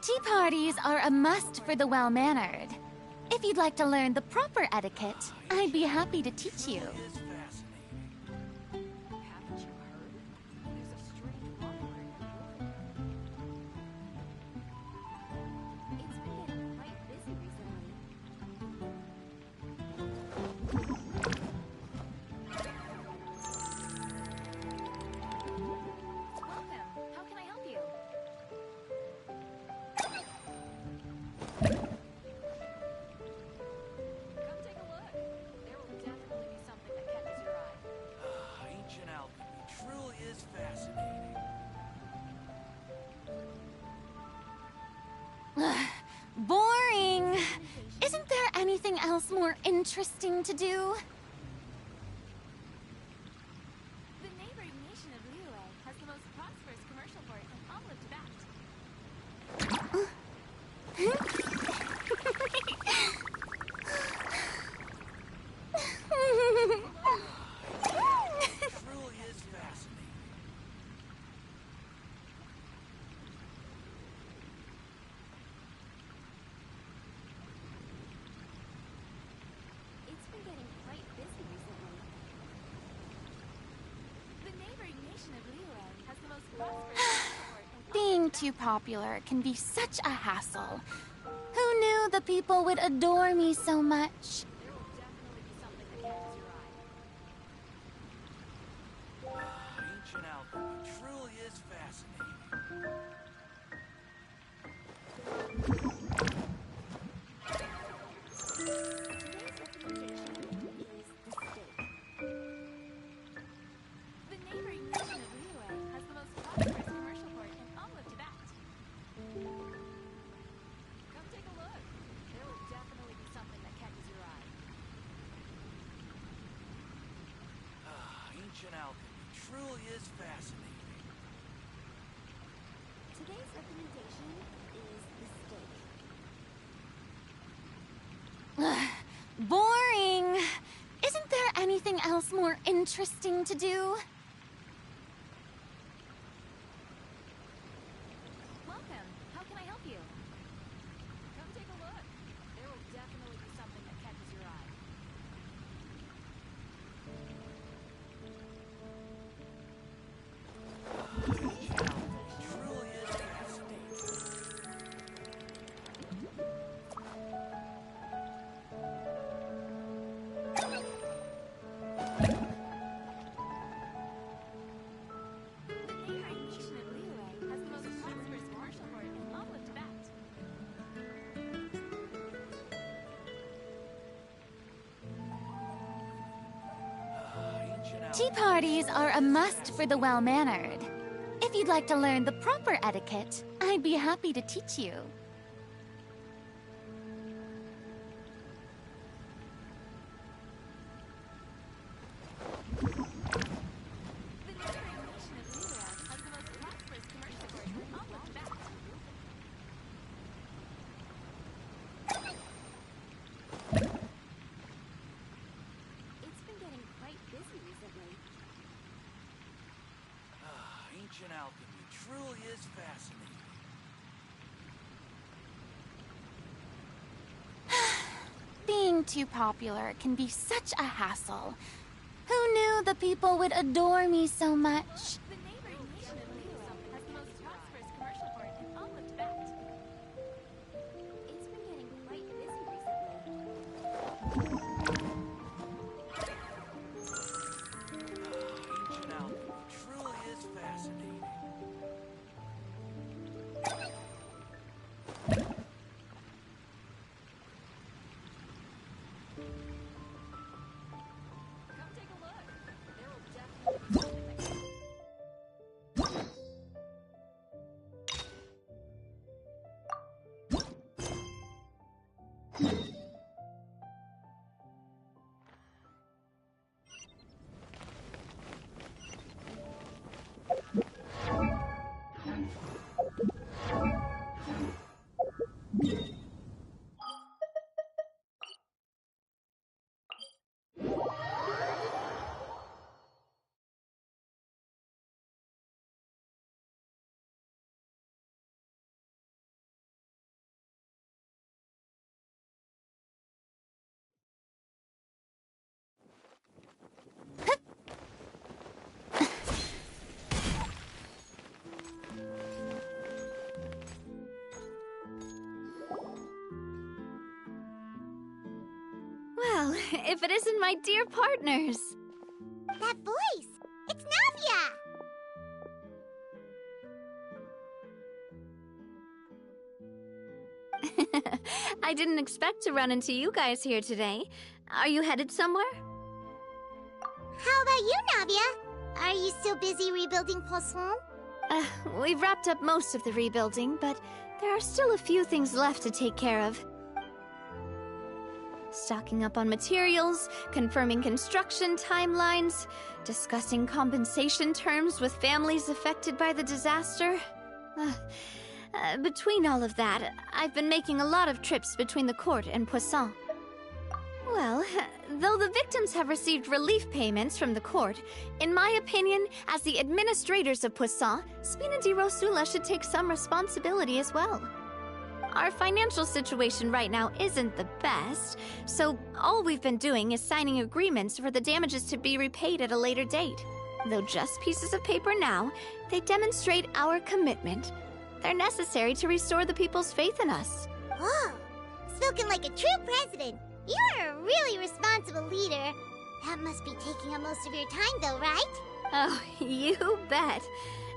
Tea parties are a must for the well-mannered. If you'd like to learn the proper etiquette, I'd be happy to teach you. Boring! Isn't there anything else more interesting to do? The neighboring nation of Neuvillette has the most prosperous commercial port in all of Truly is fascinating. It's been getting quite busy recently. The neighboring nation of Neuvillette has the most prosperous commercial port in all Being too popular can be such a hassle. Who knew the people would adore me so much? There will definitely be something that catches your eye. Ancient alchemy truly is fascinating. The neighboring nation of Neuvillette has the most prosperous commercial port in all of Tibet. Come take a look. There will definitely be something that catches your eye. Ancient alchemy truly is fascinating. Today's recommendation is the steak. Boring! Isn't there anything else more interesting to do? Welcome. How can I help you? Come take a look. There will definitely be something that catches your eye. Ancient alchemy truly is fascinating. The neighboring nation of Neuvillette has the most prosperous commercial port in all of Tibet. Ancient alchemy. Tea parties are a must for the well-mannered. If you'd like to learn the proper etiquette, I'd be happy to teach you. The neighboring nation of Neuvillette has the most prosperous commercial port in all of Tibet. It's been getting quite busy recently. Ancient alchemy truly is fascinating. Being too popular can be such a hassle. Who knew the people would adore me so much? The neighboring nation of Neuvillette has the most prosperous commercial port in all of Tibet. It's been getting quite busy recently. Ancient alchemy truly is fascinating. Come take a look. There will definitely be something that catches your eye. if it isn't my dear partners. That voice! It's Navia! I didn't expect to run into you guys here today. Are you headed somewhere? How about you, Navia? Are you still busy rebuilding Poisson? We've wrapped up most of the rebuilding, but there are still a few things left to take care of. Stocking up on materials, confirming construction timelines, discussing compensation terms with families affected by the disaster. Between all of that, I've been making a lot of trips between the court and Poisson. Well, though the victims have received relief payments from the court, in my opinion, as the administrators of Poisson, Spina di Rosula should take some responsibility as well. Our financial situation right now isn't the best, so all we've been doing is signing agreements for the damages to be repaid at a later date. Though just pieces of paper now, they demonstrate our commitment. They're necessary to restore the people's faith in us. Whoa! Spoken like a true president. You're a really responsible leader. That must be taking up most of your time, though, right? Oh, you bet.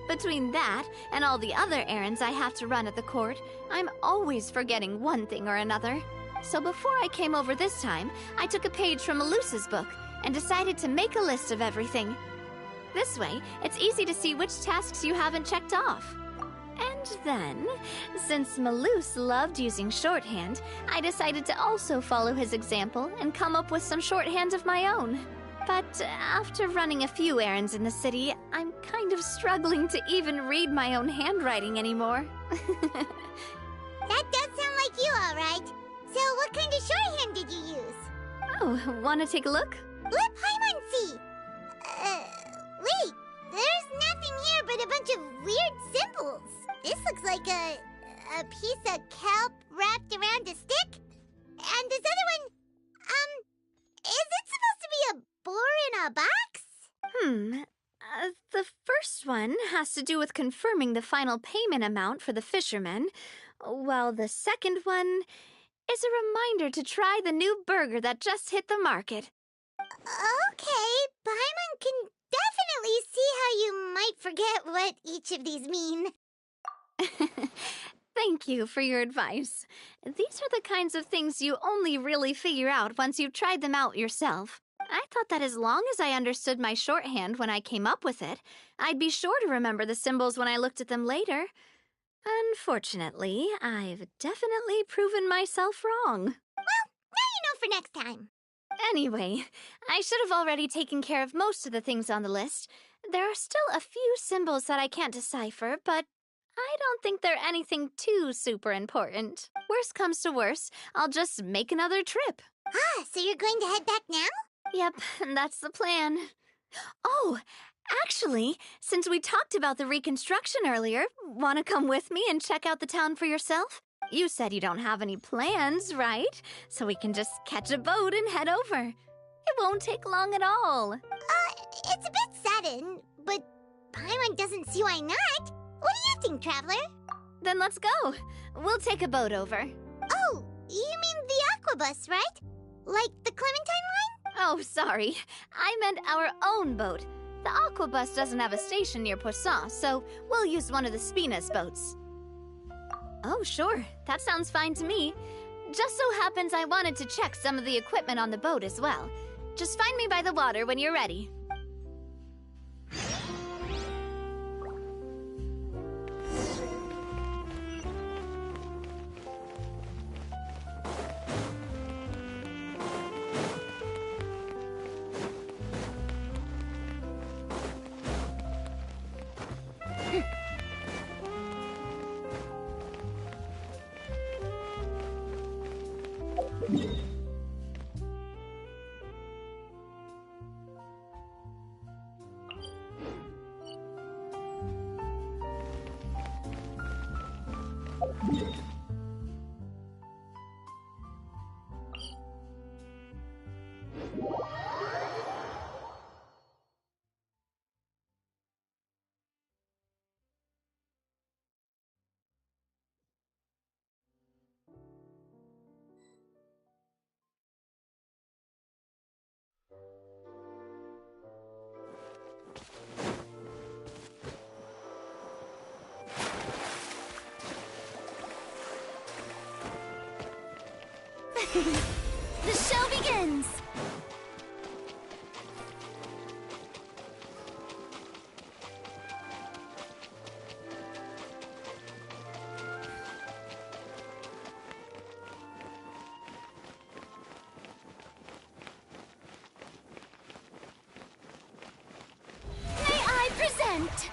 Between that and all the other errands I have to run at the court, I'm always forgetting one thing or another. So before I came over this time, I took a page from Melus's book and decided to make a list of everything. This way, it's easy to see which tasks you haven't checked off. And then, since Melus loved using shorthand, I decided to also follow his example and come up with some shorthand of my own. But after running a few errands in the city, I'm kind of struggling to even read my own handwriting anymore. That does sound like you, all right. So what kind of shorthand did you use? Oh, wanna take a look? Let Paimon see. Wait, there's nothing here but a bunch of weird symbols. This looks like a piece of kelp wrapped around a stick. And this other one, is it supposed to be a boar in a box? The first one has to do with confirming the final payment amount for the fishermen, while the second one is a reminder to try the new burger that just hit the market. Okay, Paimon can definitely see how you might forget what each of these mean. Thank you for your advice. These are the kinds of things you only really figure out once you've tried them out yourself. I thought that as long as I understood my shorthand when I came up with it, I'd be sure to remember the symbols when I looked at them later. Unfortunately, I've definitely proven myself wrong. Well, now you know for next time. Anyway, I should have already taken care of most of the things on the list. There are still a few symbols that I can't decipher, but I don't think they're anything too super important. Worst comes to worst, I'll just make another trip. Ah, so you're going to head back now? Yep, that's the plan. Oh, actually, since we talked about the reconstruction earlier, want to come with me and check out the town for yourself? You said you don't have any plans, right? So we can just catch a boat and head over. It won't take long at all. It's a bit sudden, but Paimon doesn't see why not. What do you think, Traveler? Then let's go. We'll take a boat over. Oh, you mean the aquabus, right? Like the Clementine line? Oh, sorry. I meant our own boat. The aquabus doesn't have a station near Poisson, so we'll use one of the Spina's boats. Oh, sure. That sounds fine to me. Just so happens I wanted to check some of the equipment on the boat as well. Just find me by the water when you're ready. The show begins! May I present?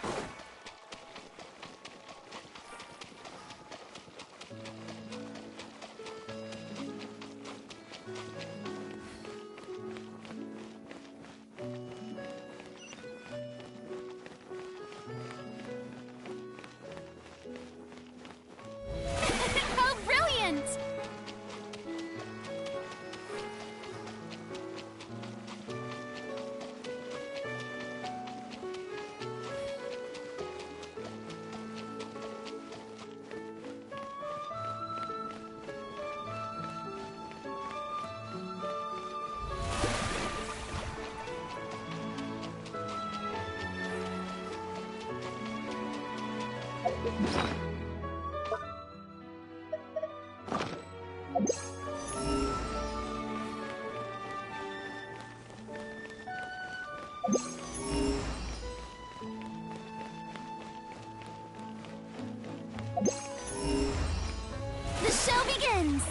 How brilliant! The show begins!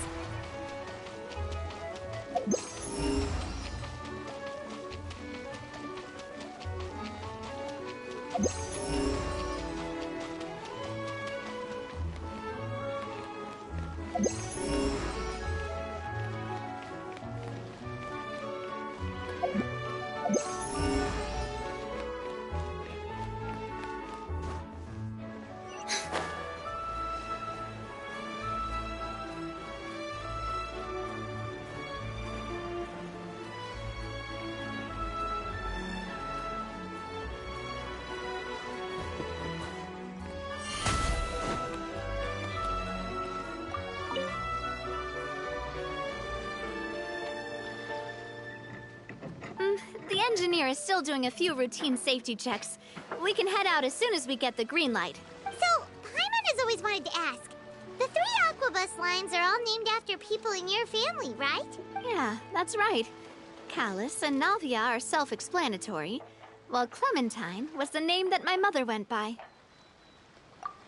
The engineer is still doing a few routine safety checks. We can head out as soon as we get the green light. So, Paimon has always wanted to ask. The 3 Aquabus lines are all named after people in your family, right? Yeah, that's right. Callas and Navia are self-explanatory, while Clementine was the name that my mother went by.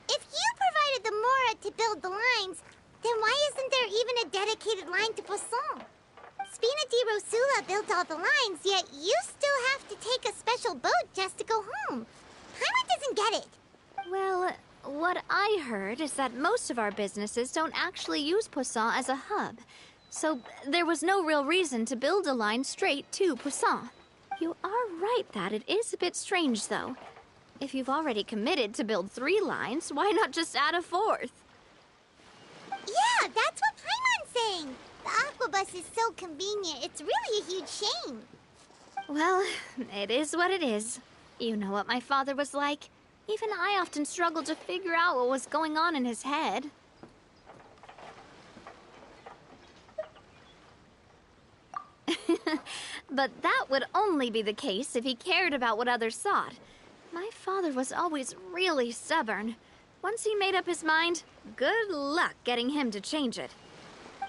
If you provided the Mora to build the lines, then why isn't there even a dedicated line to Poisson? Spina di Rosula built all the lines, yet you still have to take a special boat just to go home. Paimon doesn't get it. Well, what I heard is that most of our businesses don't actually use Poisson as a hub, so there was no real reason to build a line straight to Poisson. You are right that it is a bit strange, though. If you've already committed to build 3 lines, why not just add a 4th? Yeah, that's what Paimon's saying. The Aquabus is so convenient, it's really a huge shame. Well, it is what it is. You know what my father was like. Even I often struggled to figure out what was going on in his head. But that would only be the case if he cared about what others thought. My father was always really stubborn. Once he made up his mind, good luck getting him to change it.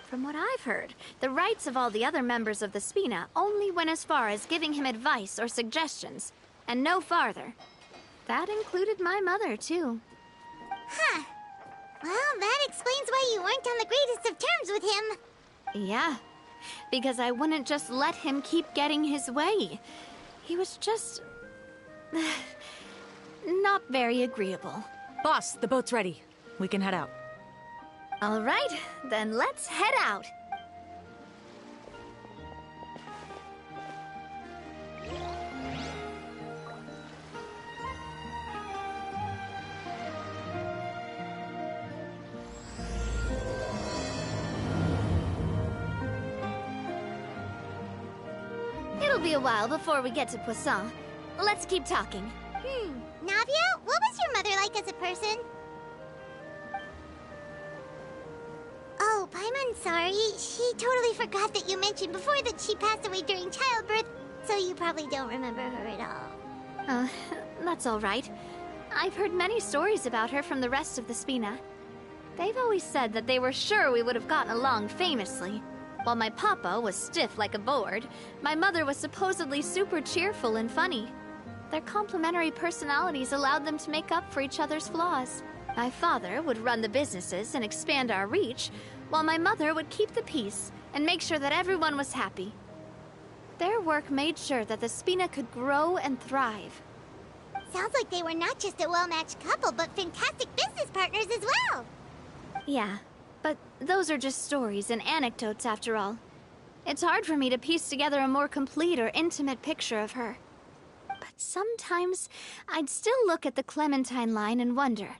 From what I've heard, the rights of all the other members of the Spina only went as far as giving him advice or suggestions, and no farther. That included my mother, too. Huh. Well, that explains why you weren't on the greatest of terms with him. Yeah, because I wouldn't just let him keep getting his way. He was just... not very agreeable. Boss, the boat's ready. We can head out. All right, then let's head out. It'll be a while before we get to Poisson. Let's keep talking. Navia, what was your mother like as a person? Oh, Paimon, sorry. She totally forgot that you mentioned before that she passed away during childbirth, so you probably don't remember her at all. That's all right. I've heard many stories about her from the rest of the Spina. They've always said that they were sure we would have gotten along famously. While my papa was stiff like a board, my mother was supposedly super cheerful and funny. Their complementary personalities allowed them to make up for each other's flaws. My father would run the businesses and expand our reach, while my mother would keep the peace and make sure that everyone was happy. Their work made sure that the Spina could grow and thrive. Sounds like they were not just a well-matched couple, but fantastic business partners as well. Yeah, but those are just stories and anecdotes after all. It's hard for me to piece together a more complete or intimate picture of her. But sometimes, I'd still look at the Clementine line and wonder,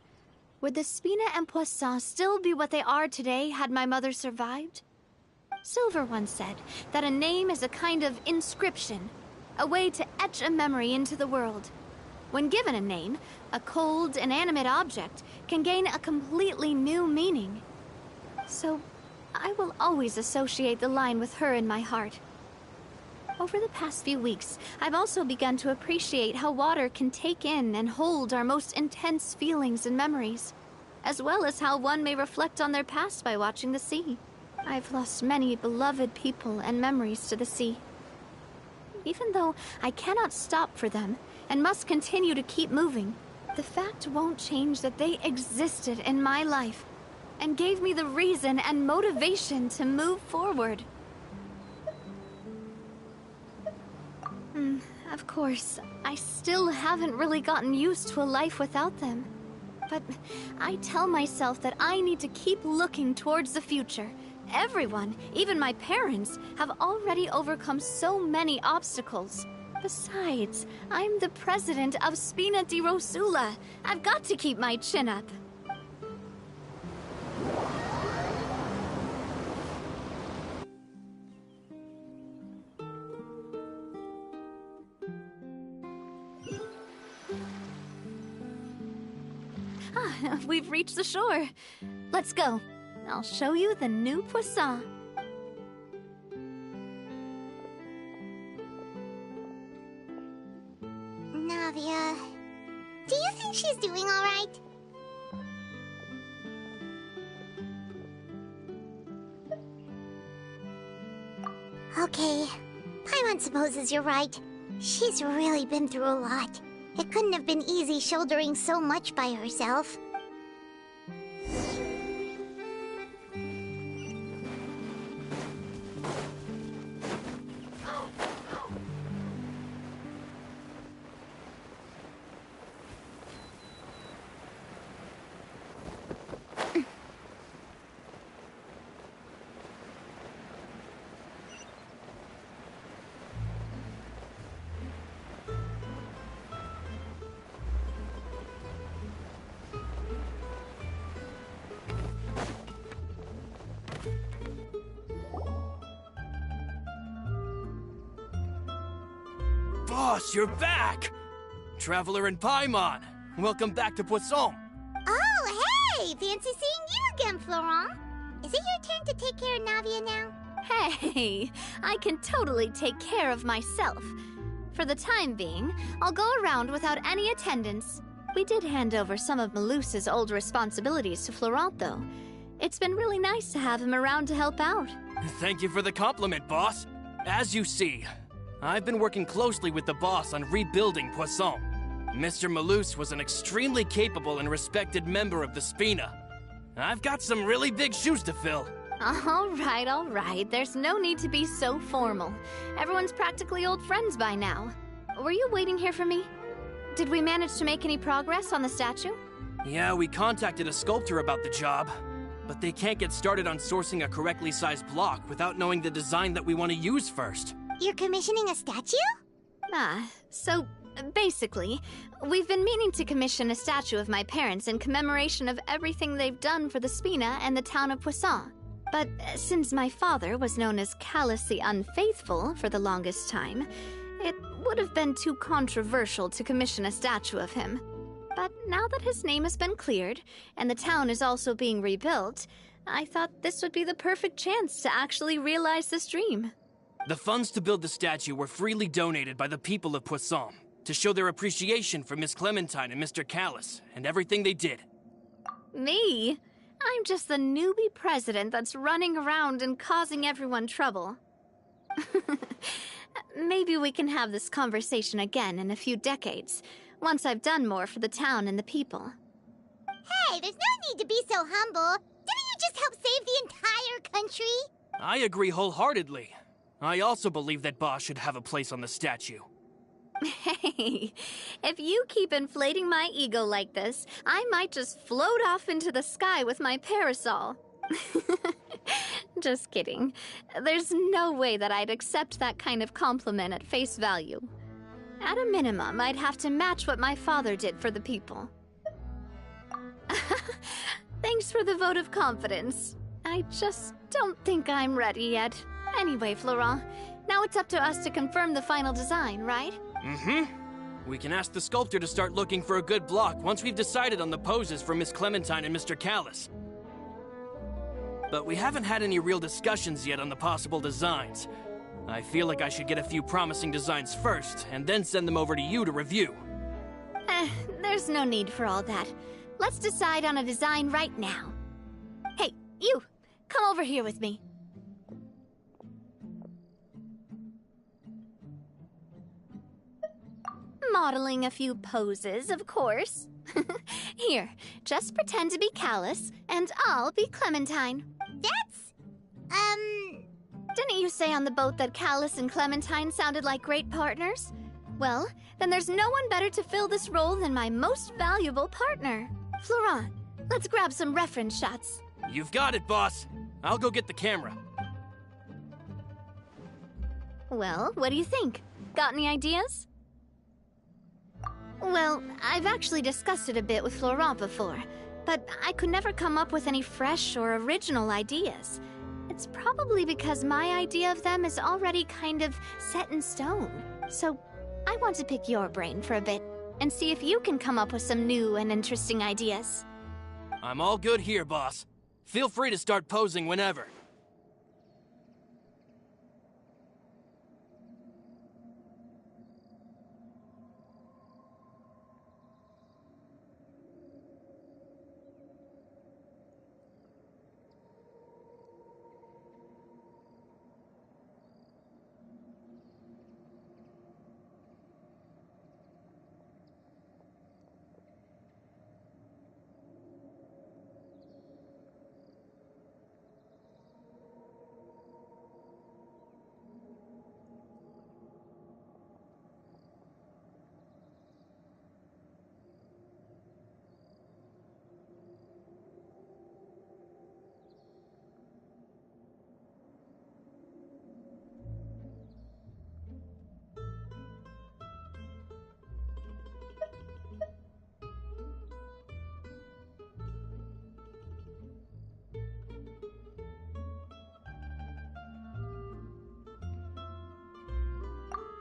would the Spina and Poisson still be what they are today had my mother survived? Silver once said that a name is a kind of inscription, a way to etch a memory into the world. When given a name, a cold, inanimate object can gain a completely new meaning. So, I will always associate the line with her in my heart. Over the past few weeks, I've also begun to appreciate how water can take in and hold our most intense feelings and memories, as well as how one may reflect on their past by watching the sea. I've lost many beloved people and memories to the sea. Even though I cannot stop for them and must continue to keep moving, the fact won't change that they existed in my life and gave me the reason and motivation to move forward. Of course, I still haven't really gotten used to a life without them. But I tell myself that I need to keep looking towards the future. Everyone, even my parents, have already overcome so many obstacles. Besides, I'm the president of Spina di Rosula. I've got to keep my chin up. We've reached the shore. Let's go. I'll show you the new Poisson. Navia, do you think she's doing all right? Okay, Paimon supposes you're right. She's really been through a lot. It couldn't have been easy shouldering so much by herself. Boss, you're back! Traveler and Paimon, welcome back to Poisson. Oh, hey! Fancy seeing you again, Florent. Is it your turn to take care of Navia now? Hey, I can totally take care of myself. For the time being, I'll go around without any attendants. We did hand over some of Melus's old responsibilities to Florent, though. It's been really nice to have him around to help out. Thank you for the compliment, boss. As you see, I've been working closely with the boss on rebuilding Poisson. Mr. Melus was an extremely capable and respected member of the Spina. I've got some really big shoes to fill. All right. There's no need to be so formal. Everyone's practically old friends by now. Were you waiting here for me? Did we manage to make any progress on the statue? Yeah, we contacted a sculptor about the job, but they can't get started on sourcing a correctly sized block without knowing the design that we want to use first. You're commissioning a statue? So basically, we've been meaning to commission a statue of my parents in commemoration of everything they've done for the Spina and the town of Poisson. But since my father was known as Callas the Unfaithful for the longest time, it would have been too controversial to commission a statue of him. But now that his name has been cleared, and the town is also being rebuilt, I thought this would be the perfect chance to actually realize this dream. The funds to build the statue were freely donated by the people of Poisson to show their appreciation for Miss Clementine and Mr. Callas and everything they did. Me? I'm just the newbie president that's running around and causing everyone trouble. Maybe we can have this conversation again in a few decades, once I've done more for the town and the people. Hey, there's no need to be so humble. Didn't you just help save the entire country? I agree wholeheartedly. I also believe that Boss should have a place on the statue. Hey, if you keep inflating my ego like this, I might just float off into the sky with my parasol. Just kidding. There's no way that I'd accept that kind of compliment at face value. At a minimum, I'd have to match what my father did for the people. Thanks for the vote of confidence. I just don't think I'm ready yet. Anyway, Florent, now it's up to us to confirm the final design, right? Mm-hmm. We can ask the sculptor to start looking for a good block once we've decided on the poses for Miss Clementine and Mr. Callas. But we haven't had any real discussions yet on the possible designs. I feel like I should get a few promising designs first, and then send them over to you to review. There's no need for all that. Let's decide on a design right now. Hey, you! Come over here with me. Modeling a few poses, of course. Here, just pretend to be Callas, and I'll be Clementine. Didn't you say on the boat that Callas and Clementine sounded like great partners? Well, then there's no one better to fill this role than my most valuable partner. Florent, let's grab some reference shots. You've got it, boss. I'll go get the camera. Well, what do you think? Got any ideas? Well, I've actually discussed it a bit with Florent before, but I could never come up with any fresh or original ideas. It's probably because my idea of them is already kind of set in stone. So I want to pick your brain for a bit and see if you can come up with some new and interesting ideas. I'm all good here, boss. Feel free to start posing whenever.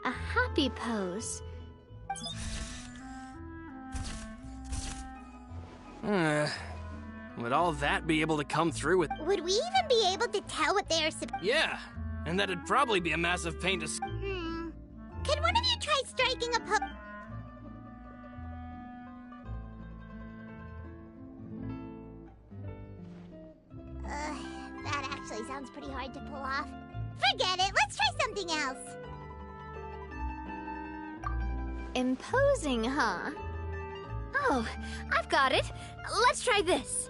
A happy pose. Would all that be able to come through with... Would we even be able to tell what they are Yeah, and that'd probably be a massive pain to... Can one of you try striking a that actually sounds pretty hard to pull off. Forget it, let's try something else. Imposing, huh? Oh, I've got it. Let's try this.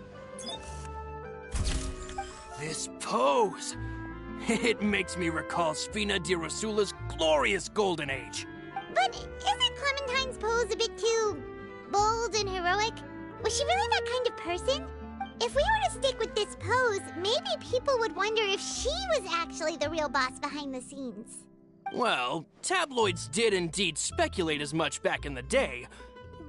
This pose! It makes me recall Spina di Rosula's glorious golden age. But isn't Clementine's pose a bit too bold and heroic? Was she really that kind of person? If we were to stick with this pose, maybe people would wonder if she was actually the real boss behind the scenes. Well, tabloids did indeed speculate as much back in the day,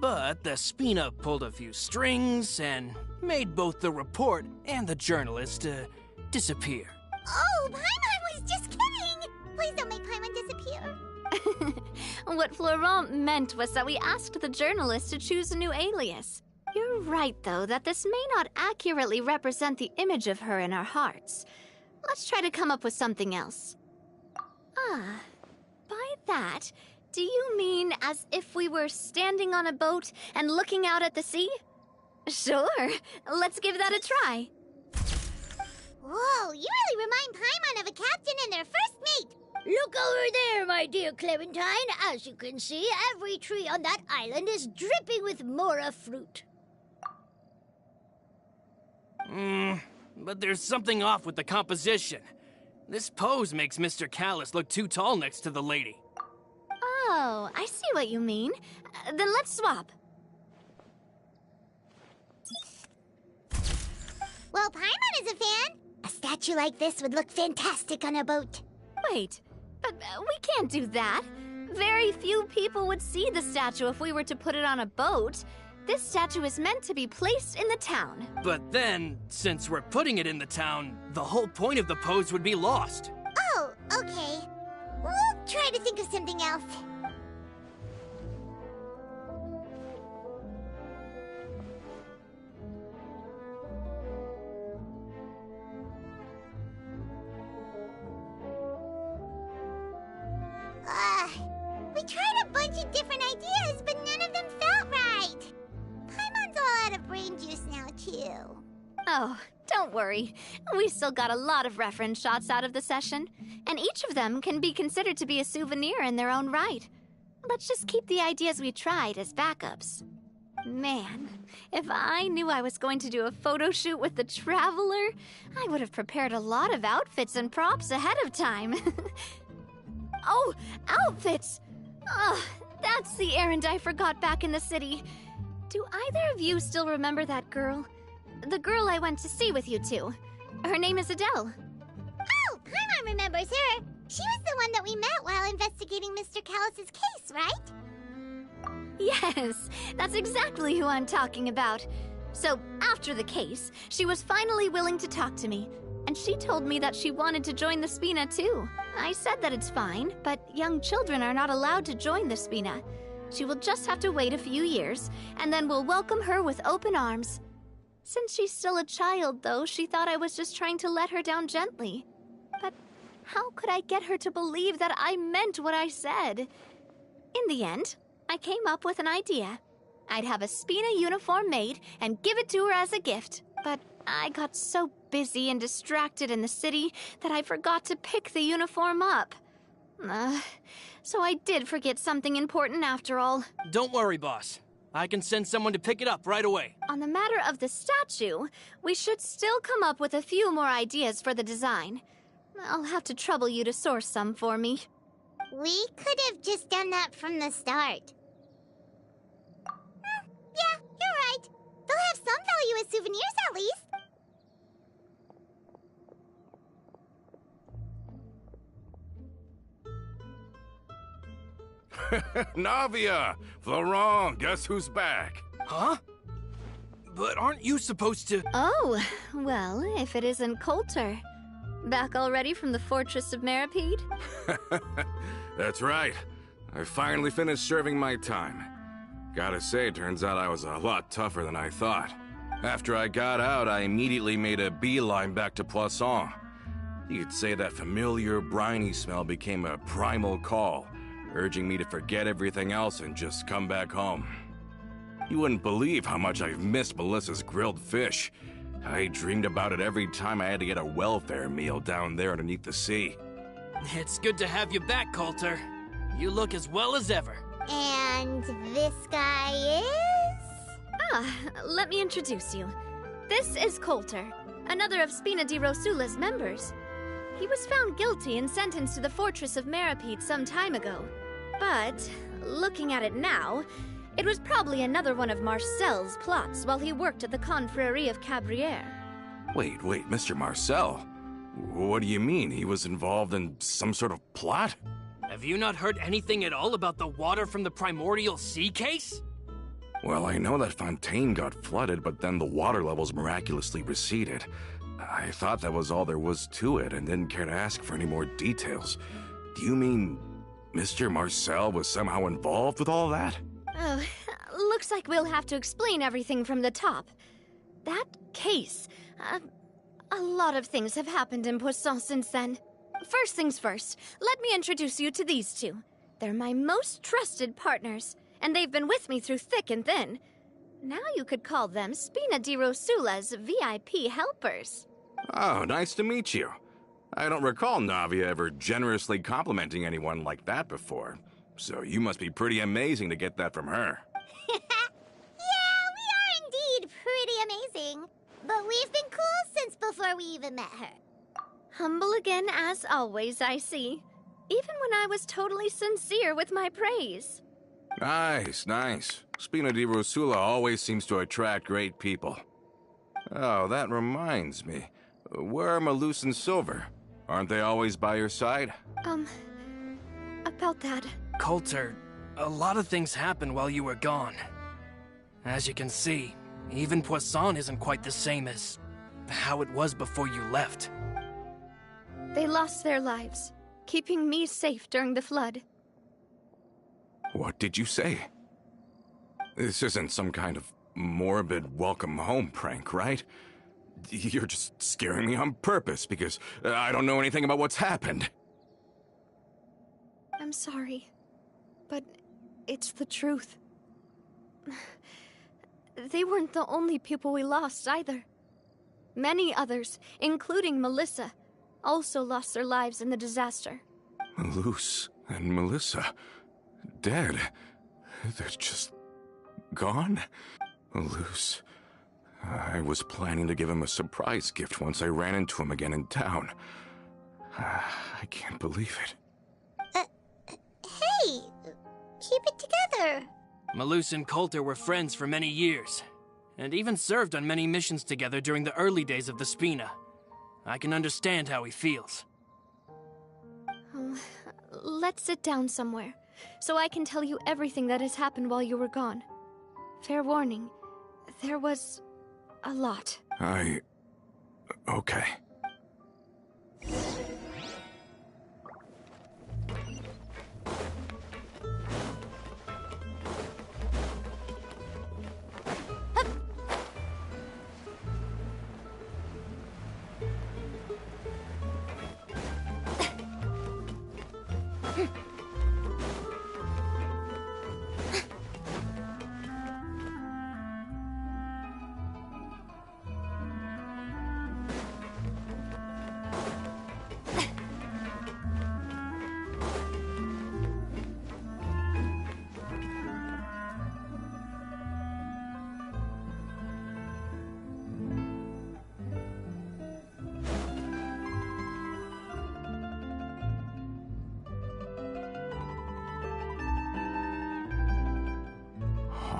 but the Spina pulled a few strings and made both the report and the journalist disappear. Oh, Paimon was just kidding! Please don't make Paimon disappear. What Florent meant was that we asked the journalist to choose a new alias. You're right, though, that this may not accurately represent the image of her in our hearts. Let's try to come up with something else. Ah, by that, do you mean as if we were standing on a boat and looking out at the sea? Sure. Let's give that a try. Whoa, you really remind Paimon of a captain and their first mate. Look over there, my dear Clementine. As you can see, every tree on that island is dripping with mora fruit. But there's something off with the composition. This pose makes Mr. Callas look too tall next to the lady. Oh, I see what you mean. Then let's swap. Well, Paimon is a fan. A statue like this would look fantastic on a boat. Wait, but we can't do that. Very few people would see the statue if we were to put it on a boat. This statue is meant to be placed in the town. But then, since we're putting it in the town, the whole point of the pose would be lost. Oh, okay. We'll try to think of something else. We tried a bunch of different ideas, but none of them felt right. Paimon's all out of brain juice now, too. Oh, don't worry. We still got a lot of reference shots out of the session, and each of them can be considered to be a souvenir in their own right. Let's just keep the ideas we tried as backups. Man, if I knew I was going to do a photo shoot with the Traveler, I would have prepared a lot of outfits and props ahead of time. Oh, outfits! Ugh, that's the errand I forgot back in the city. Do either of you still remember that girl? The girl I went to see with you two. Her name is Adele. Oh, Paimon remembers her. She was the one that we met while investigating Mr. Callas's case, right? Yes, that's exactly who I'm talking about. So, after the case, she was finally willing to talk to me. And she told me that she wanted to join the Spina too. I said that it's fine, but young children are not allowed to join the Spina. She will just have to wait a few years, and then we'll welcome her with open arms. Since she's still a child, though, she thought I was just trying to let her down gently. But how could I get her to believe that I meant what I said? In the end, I came up with an idea. I'd have a Spina uniform made and give it to her as a gift. But I got so busy and distracted in the city that I forgot to pick the uniform up. So I did forget something important after all. Don't worry, boss. I can send someone to pick it up right away. On the matter of the statue, we should still come up with a few more ideas for the design. I'll have to trouble you to source some for me. We could have just done that from the start. Yeah, you're right. They'll have some value as souvenirs at least. Navia! Florent, guess who's back? Huh? But aren't you supposed to... Oh, well, if it isn't Coulter. Back already from the Fortress of Meripede? That's right. I finally finished serving my time. Gotta say, turns out I was a lot tougher than I thought. After I got out, I immediately made a beeline back to Poisson. You could say that familiar, briny smell became a primal call, urging me to forget everything else and just come back home. You wouldn't believe how much I've missed Melissa's grilled fish. I dreamed about it every time I had to get a welfare meal down there underneath the sea. It's good to have you back, Coulter. You look as well as ever. And this guy is? Let me introduce you. This is Coulter, another of Spina di Rosula's members. He was found guilty and sentenced to the Fortress of Meripede some time ago. But, looking at it now, it was probably another one of Marcel's plots while he worked at the Confrérie of Cabrières. Wait, Mr. Marcel? What do you mean? He was involved in some sort of plot? Have you not heard anything at all about the water from the Primordial Sea case? Well, I know that Fontaine got flooded, but then the water levels miraculously receded. I thought that was all there was to it and didn't care to ask for any more details. Do you mean Mr. Marcel was somehow involved with all that? Oh, looks like we'll have to explain everything from the top. That case, a lot of things have happened in Poisson since then. First things first, let me introduce you to these two. They're my most trusted partners, and they've been with me through thick and thin. Now you could call them Spina di Rosula's VIP helpers. Oh, nice to meet you. I don't recall Navia ever generously complimenting anyone like that before. So you must be pretty amazing to get that from her. Yeah, we are indeed pretty amazing. But we've been cool since before we even met her. Humble again as always, I see. Even when I was totally sincere with my praise. Nice, nice. Spina di Rosula always seems to attract great people. Oh, that reminds me. Where are Melus and Silver? Aren't they always by your side? About that. Coulter, a lot of things happened while you were gone. As you can see, even Poisson isn't quite the same as how it was before you left. They lost their lives, keeping me safe during the flood. What did you say? This isn't some kind of morbid welcome home prank, right? You're just scaring me on purpose because I don't know anything about what's happened. I'm sorry, but it's the truth. They weren't the only people we lost either. Many others, including Melissa, also lost their lives in the disaster. Melus and Melissa, dead. They're just gone? Melus. I was planning to give him a surprise gift once I ran into him again in town. I can't believe it. Hey, keep it together. Melus and Coulter were friends for many years, and even served on many missions together during the early days of the Spina. I can understand how he feels. Oh, let's sit down somewhere, so I can tell you everything that has happened while you were gone. Fair warning, there was a lot. Okay.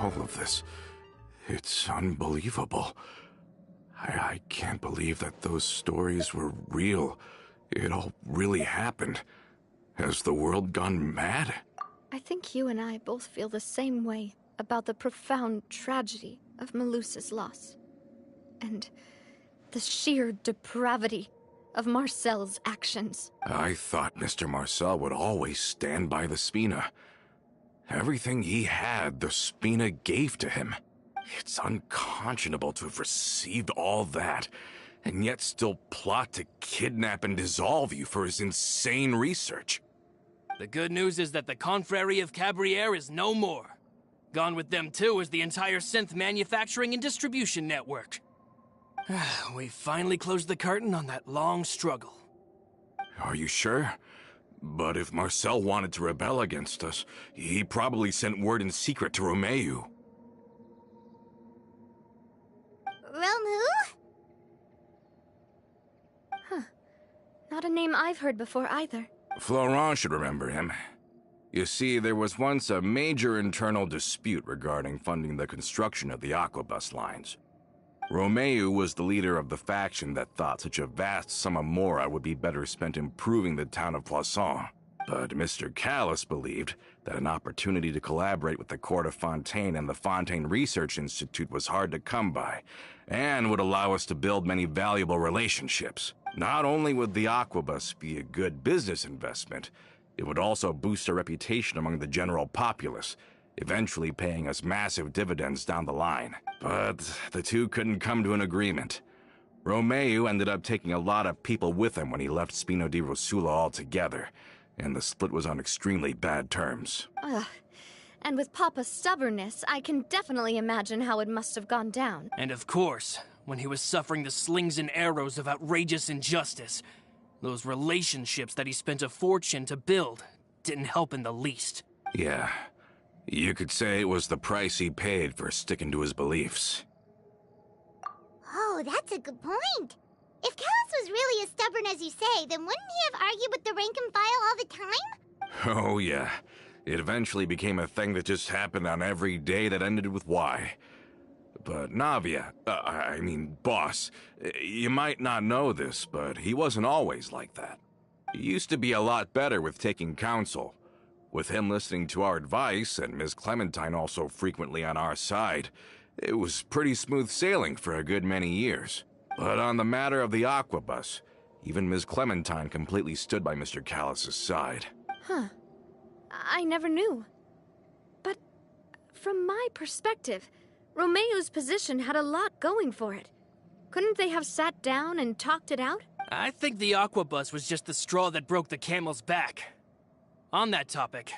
All of this, it's unbelievable. I can't believe that those stories were real. It all really happened. Has the world gone mad? I think you and I both feel the same way about the profound tragedy of Melus's loss. And the sheer depravity of Marcel's actions. I thought Mr. Marcel would always stand by the Spina. Everything he had, the Spina gave to him. It's unconscionable to have received all that, and yet still plot to kidnap and dissolve you for his insane research. The good news is that the Confrérie of Cabriere is no more. Gone with them too is the entire synth manufacturing and distribution network. We finally closed the curtain on that long struggle. Are you sure? But if Marcel wanted to rebel against us, he probably sent word in secret to Romeu. Romeu? Huh. Not a name I've heard before either. Florent should remember him. You see, there was once a major internal dispute regarding funding the construction of the aquabus lines. Romeu was the leader of the faction that thought such a vast sum of mora would be better spent improving the town of Poisson. But Mr. Callas believed that an opportunity to collaborate with the court of Fontaine and the Fontaine Research Institute was hard to come by, and would allow us to build many valuable relationships. Not only would the aquabus be a good business investment, it would also boost our reputation among the general populace, eventually paying us massive dividends down the line. But the two couldn't come to an agreement. Romeu ended up taking a lot of people with him when he left Spina di Rosula altogether, and the split was on extremely bad terms. Ugh. And with Papa's stubbornness, I can definitely imagine how it must have gone down. And of course, when he was suffering the slings and arrows of outrageous injustice, those relationships that he spent a fortune to build didn't help in the least. Yeah, you could say it was the price he paid for sticking to his beliefs. Oh, that's a good point. If Callas was really as stubborn as you say, then wouldn't he have argued with the rank and file all the time? Oh yeah, it eventually became a thing that just happened on every day that ended with Y. But Navia, boss, you might not know this, but he wasn't always like that. He used to be a lot better with taking counsel. With him listening to our advice, and Ms. Clementine also frequently on our side, it was pretty smooth sailing for a good many years. But on the matter of the aquabus, even Ms. Clementine completely stood by Mr. Callas' side. Huh. I never knew. But from my perspective, Romeo's position had a lot going for it. Couldn't they have sat down and talked it out? I think the aquabus was just the straw that broke the camel's back. On that topic,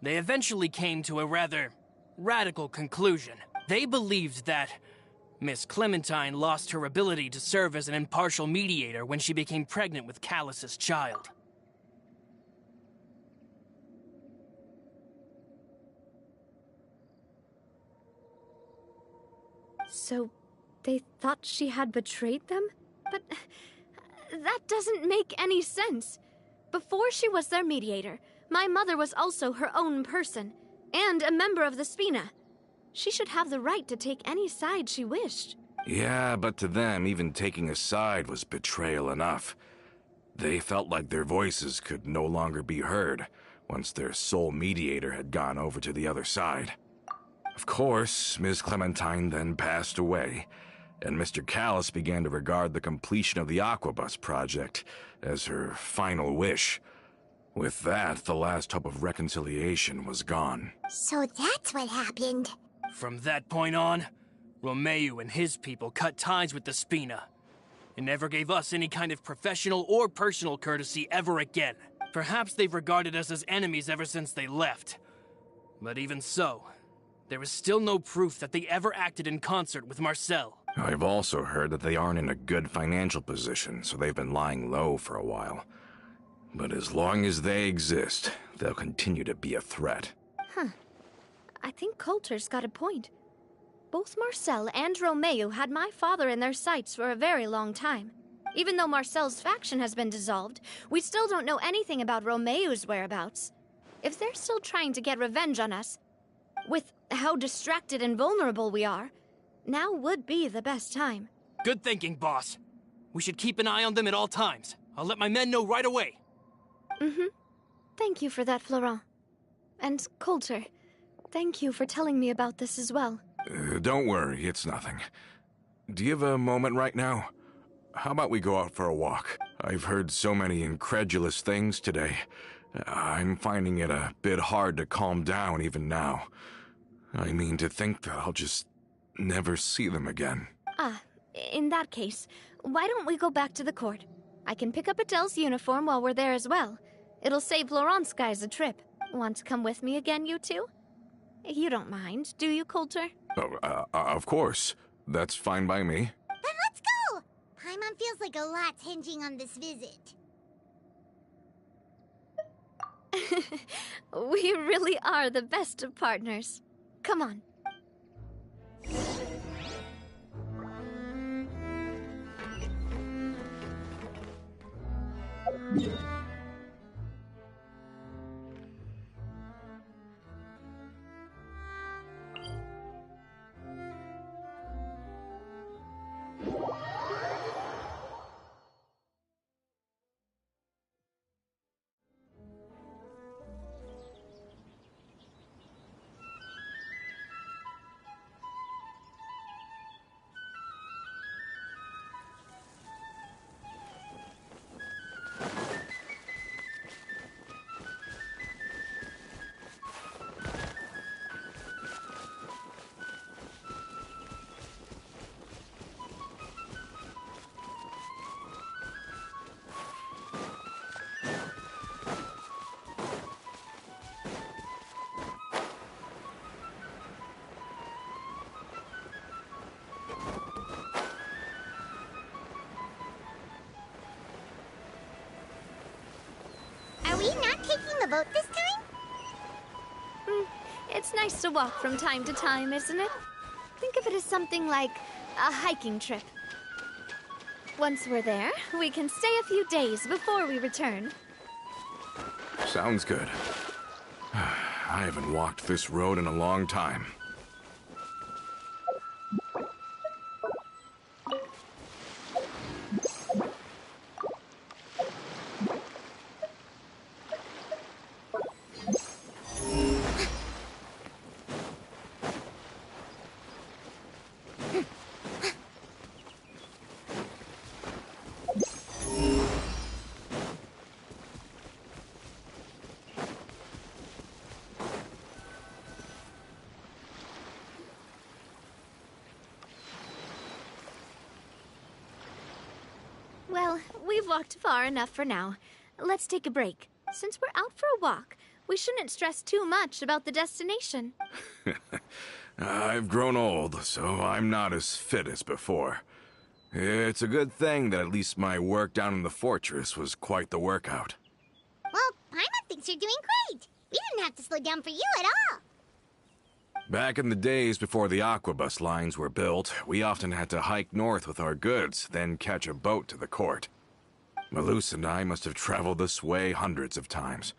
they eventually came to a rather radical conclusion. They believed that Miss Clementine lost her ability to serve as an impartial mediator when she became pregnant with Callas' child. So, they thought she had betrayed them? But that doesn't make any sense. Before she was their mediator, my mother was also her own person, and a member of the Spina. She should have the right to take any side she wished. Yeah, but to them, even taking a side was betrayal enough. They felt like their voices could no longer be heard once their sole mediator had gone over to the other side. Of course, Ms. Clementine then passed away, and Mr. Callas began to regard the completion of the Aquabus project as her final wish. With that, the last hope of reconciliation was gone. So that's what happened. From that point on, Romeo and his people cut ties with the Spina, and never gave us any kind of professional or personal courtesy ever again. Perhaps they've regarded us as enemies ever since they left. But even so, there is still no proof that they ever acted in concert with Marcel. I've also heard that they aren't in a good financial position, so they've been lying low for a while. But as long as they exist, they'll continue to be a threat. Huh. I think Coulter's got a point. Both Marcel and Romeo had my father in their sights for a very long time. Even though Marcel's faction has been dissolved, we still don't know anything about Romeo's whereabouts. If they're still trying to get revenge on us, with how distracted and vulnerable we are, now would be the best time. Good thinking, boss. We should keep an eye on them at all times. I'll let my men know right away. Thank you for that, Florent. And Coulter, thank you for telling me about this as well. Don't worry, it's nothing. Do you have a moment right now? How about we go out for a walk? I've heard so many incredulous things today. I'm finding it a bit hard to calm down even now. I mean, to think that I'll just never see them again. In that case, why don't we go back to the court? I can pick up Adele's uniform while we're there as well. It'll save Laurent's guys a trip. Want to come with me again, you two? You don't mind, do you, Coulter? Of course. That's fine by me. Then let's go! Paimon feels like a lot's hinging on this visit. We really are the best of partners. Come on. the boat this time? It's nice to walk from time to time, isn't it? Think of it as something like a hiking trip. Once we're there, we can stay a few days before we return. Sounds good. I haven't walked this road in a long time. Well, we've walked far enough for now. Let's take a break. Since we're out for a walk, we shouldn't stress too much about the destination. I've grown old, so I'm not as fit as before. It's a good thing that at least my work down in the fortress was quite the workout. Well, Paimon thinks you're doing great. We didn't have to slow down for you at all. Back in the days before the aquabus lines were built, we often had to hike north with our goods, then catch a boat to the court. Melus and I must have traveled this way hundreds of times.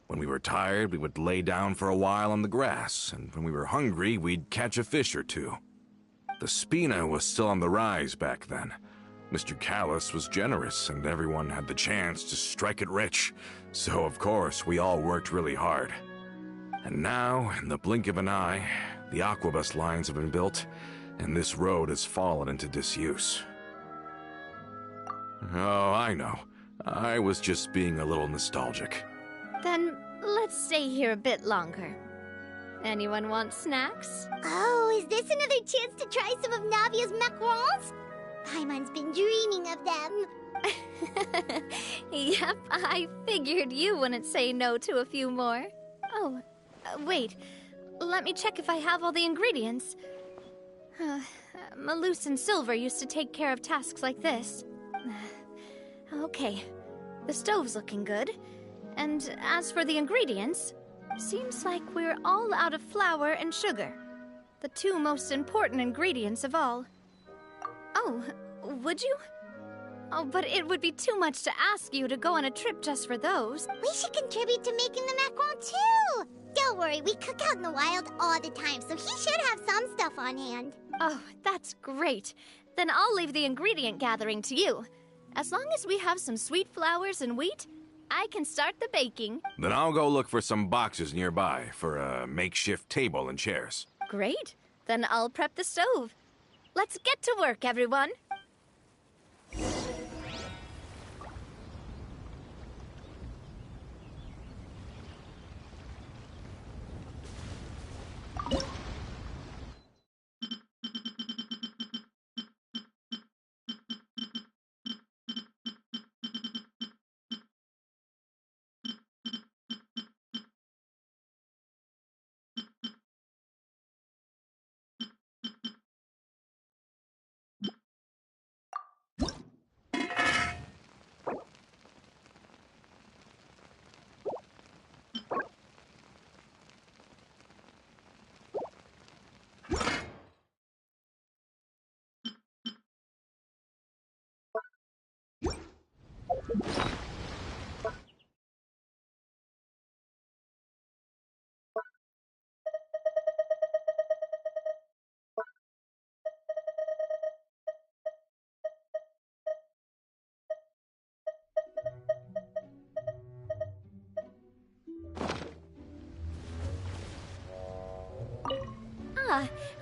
When we were tired, we would lay down for a while on the grass, and when we were hungry, we'd catch a fish or two. The spina was still on the rise back then. Mr. Callas was generous, and everyone had the chance to strike it rich. So, of course, we all worked really hard. And now, in the blink of an eye, the aquabus lines have been built, and this road has fallen into disuse. Oh, I know. I was just being a little nostalgic. Then let's stay here a bit longer. Anyone want snacks? Oh, is this another chance to try some of Navia's macarons? Paimon's been dreaming of them. Yep, I figured you wouldn't say no to a few more. Oh, wait. Let me check if I have all the ingredients. Melus and Silver used to take care of tasks like this. Okay, the stove's looking good. And as for the ingredients, seems like we're all out of flour and sugar. The two most important ingredients of all. Oh, would you? Oh, but it would be too much to ask you to go on a trip just for those. We should contribute to making the macaron too. Don't worry, we cook out in the wild all the time, so he should have some stuff on hand. Oh, that's great. Then I'll leave the ingredient gathering to you. As long as we have some sweet flours and wheat, I can start the baking. Then I'll go look for some boxes nearby for a makeshift table and chairs. Great. Then I'll prep the stove. Let's get to work, everyone.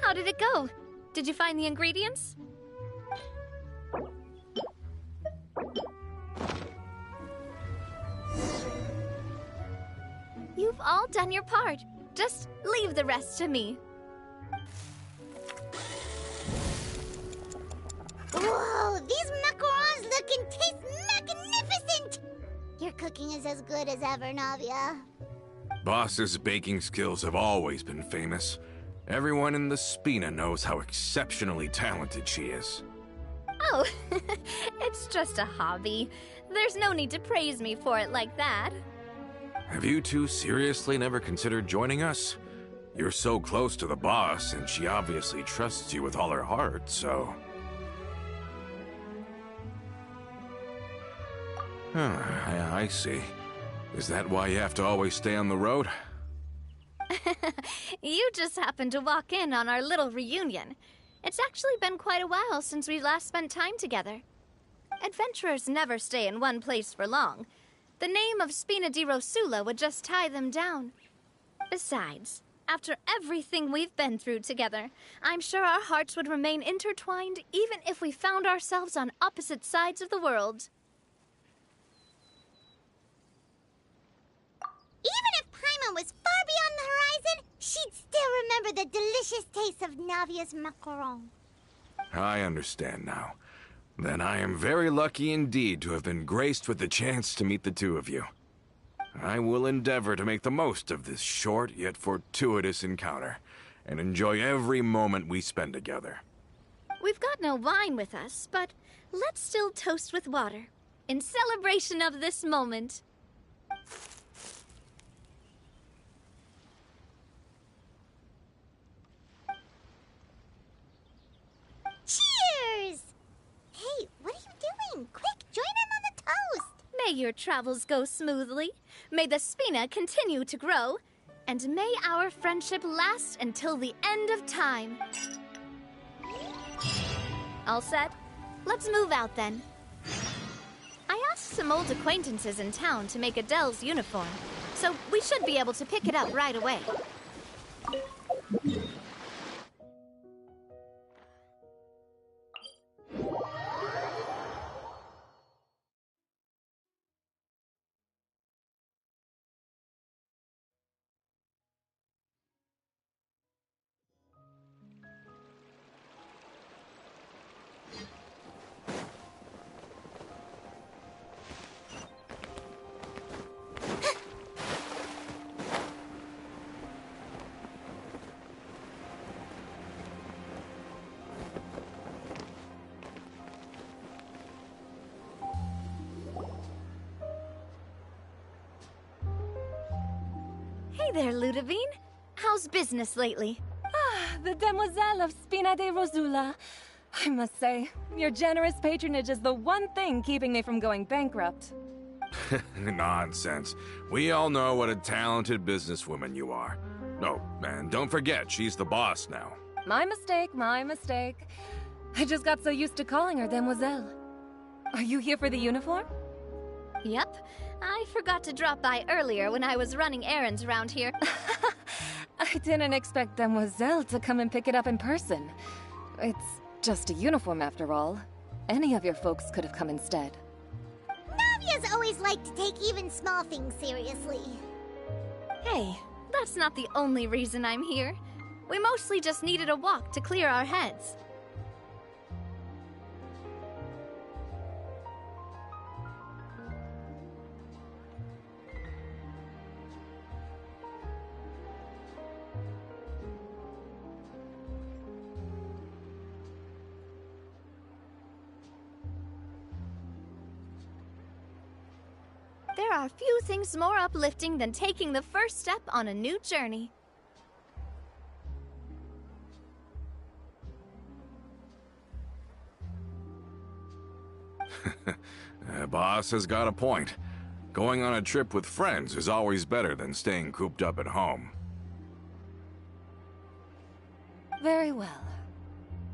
How did it go? Did you find the ingredients? You've all done your part. Just leave the rest to me. Whoa, these macarons look and taste magnificent! Your cooking is as good as ever, Navia. Boss's baking skills have always been famous. Everyone in the Spina knows how exceptionally talented she is. Oh, it's just a hobby. There's no need to praise me for it like that. Have you two seriously never considered joining us? You're so close to the boss, and she obviously trusts you with all her heart, so... I see. Is that why you have to always stay on the road? You just happened to walk in on our little reunion. It's actually been quite a while since we last spent time together. Adventurers never stay in one place for long. The name of Spina di Rosula would just tie them down. Besides, after everything we've been through together, I'm sure our hearts would remain intertwined even if we found ourselves on opposite sides of the world. Even if Paimon was far beyond the horizon, she'd still remember the delicious taste of Navia's macaron. I understand now. Then I am very lucky indeed to have been graced with the chance to meet the two of you. I will endeavor to make the most of this short yet fortuitous encounter, and enjoy every moment we spend together. We've got no wine with us, but let's still toast with water, in celebration of this moment. Cheers! Hey, what are you doing? Quick, join in on the toast! May your travels go smoothly, may the Spina continue to grow, and may our friendship last until the end of time. All set? Let's move out then. I asked some old acquaintances in town to make Adele's uniform, so we should be able to pick it up right away. Hey there, Ludovine. How's business lately? The Demoiselle of Spina di Rosula. I must say, your generous patronage is the one thing keeping me from going bankrupt. Nonsense. We all know what a talented businesswoman you are. Oh, and don't forget, she's the boss now. My mistake, my mistake. I just got so used to calling her Demoiselle. Are you here for the uniform? Yep. I forgot to drop by earlier when I was running errands around here. I didn't expect Demoiselle to come and pick it up in person. It's just a uniform after all. Any of your folks could have come instead. Navia's always liked to take even small things seriously. Hey, that's not the only reason I'm here. We mostly just needed a walk to clear our heads. There are few things more uplifting than taking the first step on a new journey. Boss has got a point. Going on a trip with friends is always better than staying cooped up at home. Very well.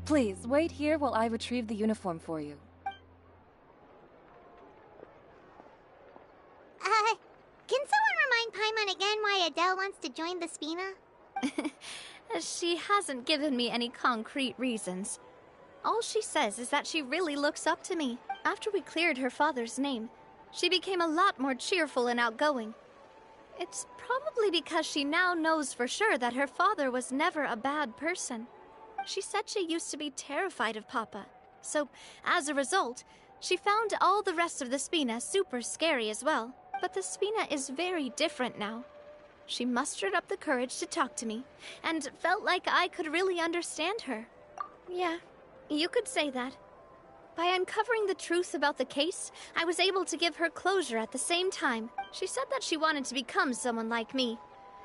Please, wait here while I retrieve the uniform for you. Can someone remind Paimon again why Adele wants to join the Spina? She hasn't given me any concrete reasons. All she says is that she really looks up to me. After we cleared her father's name, she became a lot more cheerful and outgoing. It's probably because she now knows for sure that her father was never a bad person. She said she used to be terrified of Papa, so as a result, she found all the rest of the Spina super scary as well. But the Spina is very different now. She mustered up the courage to talk to me, and felt like I could really understand her. Yeah, you could say that. By uncovering the truth about the case, I was able to give her closure at the same time. She said that she wanted to become someone like me.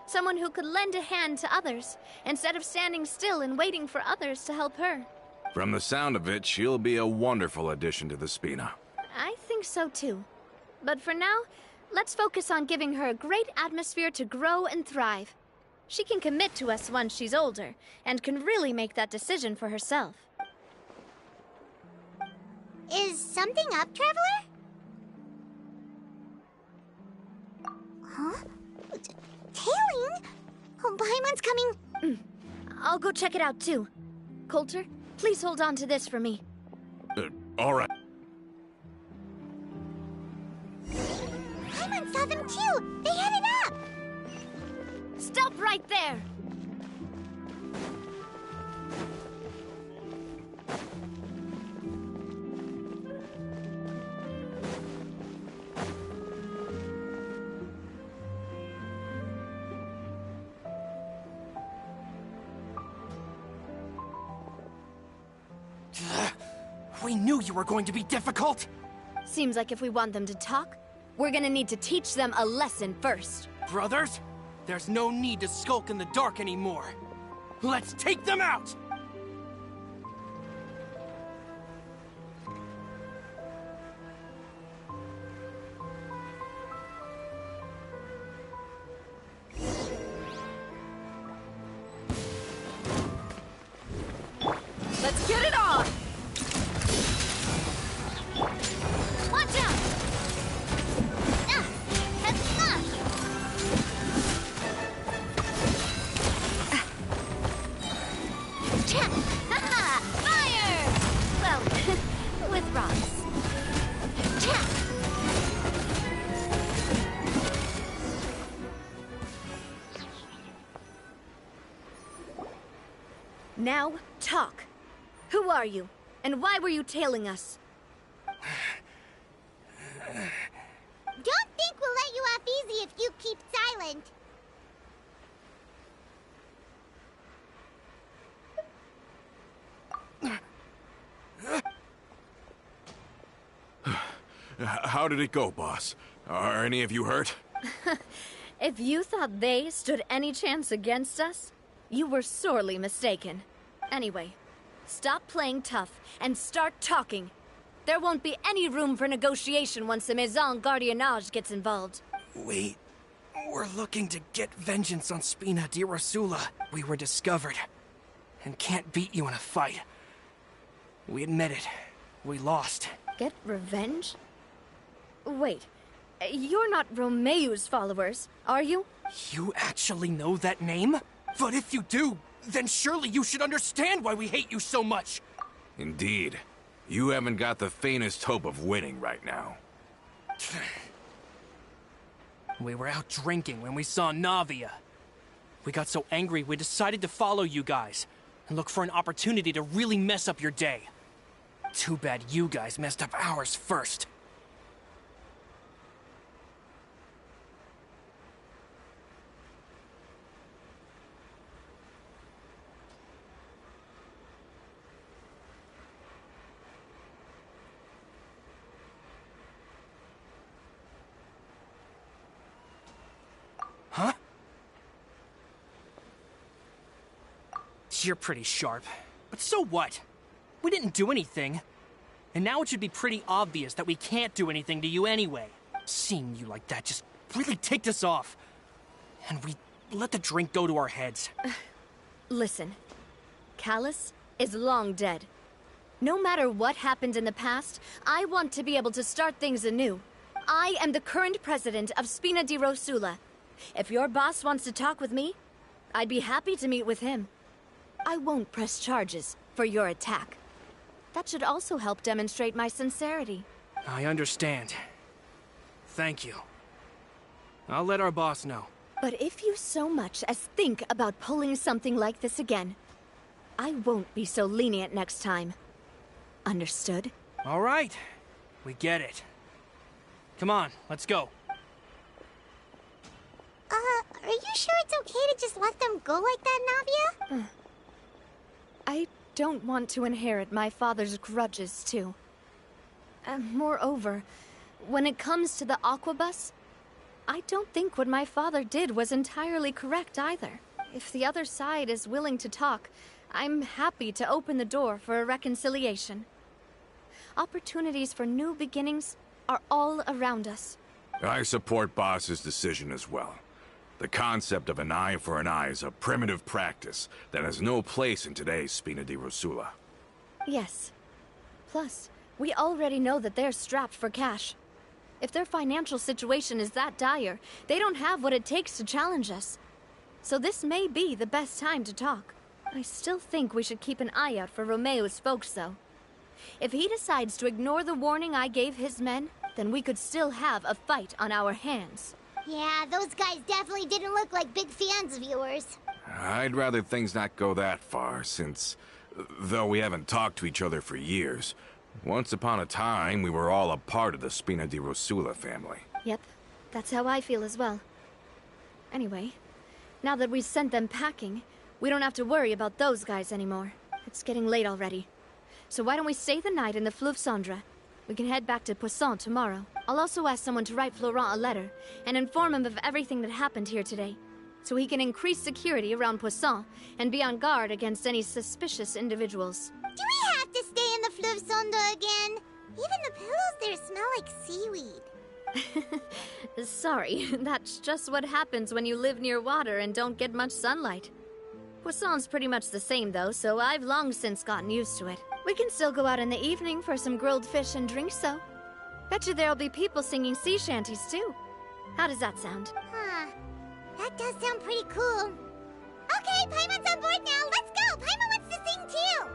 Someone who could lend a hand to others, instead of standing still and waiting for others to help her. From the sound of it, she'll be a wonderful addition to the Spina. I think so too. But for now, let's focus on giving her a great atmosphere to grow and thrive. She can commit to us once she's older, and can really make that decision for herself. Is something up, Traveler? Huh? Tailing? Oh, Paimon's coming. I'll go check it out too. Coulter, please hold on to this for me. All right. Paimon saw them too. They headed up. Stop right there! We knew you were going to be difficult! Seems like if we want them to talk, we're gonna need to teach them a lesson first. Brothers, there's no need to skulk in the dark anymore. Let's take them out! Let's get it on! Watch out! Fire! Well, with rocks. Now, talk. Who are you? And why were you tailing us? Don't think we'll let you off easy if you keep silent. How did it go, boss? Are any of you hurt? If you thought they stood any chance against us, you were sorely mistaken. Anyway, stop playing tough and start talking. There won't be any room for negotiation once the Maison Gardiennage gets involved. We were looking to get vengeance on Spina di Rosula. We were discovered, and can't beat you in a fight. We admit it. We lost. Get revenge? Wait, you're not Romeu's followers, are you? You actually know that name? But if you do, then surely you should understand why we hate you so much. Indeed. You haven't got the faintest hope of winning right now. We were out drinking when we saw Navia. We got so angry we decided to follow you guys and look for an opportunity to really mess up your day. Too bad you guys messed up ours first. Huh? You're pretty sharp. But so what? We didn't do anything. And now it should be pretty obvious that we can't do anything to you anyway. Seeing you like that just really ticked us off. And we let the drink go to our heads. Listen, Callas is long dead. No matter what happened in the past, I want to be able to start things anew. I am the current president of Spina di Rosula. If your boss wants to talk with me, I'd be happy to meet with him. I won't press charges for your attack. That should also help demonstrate my sincerity. I understand. Thank you. I'll let our boss know. But if you so much as think about pulling something like this again, I won't be so lenient next time. Understood? All right. We get it. Come on, let's go. Are you sure it's okay to just let them go like that, Navia? I don't want to inherit my father's grudges, too. Moreover, when it comes to the aquabus, I don't think what my father did was entirely correct either. If the other side is willing to talk, I'm happy to open the door for a reconciliation. Opportunities for new beginnings are all around us. I support Boss's decision as well. The concept of an eye for an eye is a primitive practice that has no place in today's Spina di Rosula. Yes. Plus, we already know that they're strapped for cash. If their financial situation is that dire, they don't have what it takes to challenge us. So this may be the best time to talk. I still think we should keep an eye out for Romeo's folks, though. If he decides to ignore the warning I gave his men, then we could still have a fight on our hands. Yeah, those guys definitely didn't look like big fans of yours. I'd rather things not go that far, since, though we haven't talked to each other for years, once upon a time we were all a part of the Spina di Rosula family. Yep, that's how I feel as well. Anyway, now that we've sent them packing, we don't have to worry about those guys anymore. It's getting late already. So why don't we stay the night in the Fleuve Cendre? We can head back to Poisson tomorrow. I'll also ask someone to write Florent a letter and inform him of everything that happened here today, so he can increase security around Poisson and be on guard against any suspicious individuals. Do we have to stay in the Fleuve Cendre again? Even the pillows there smell like seaweed. Sorry, that's just what happens when you live near water and don't get much sunlight. Poisson's pretty much the same though, so I've long since gotten used to it. We can still go out in the evening for some grilled fish and drinks though. Bet you there'll be people singing sea shanties too. How does that sound? Huh. That does sound pretty cool. Okay, Paimon's on board now. Let's go! Paimon wants to sing too!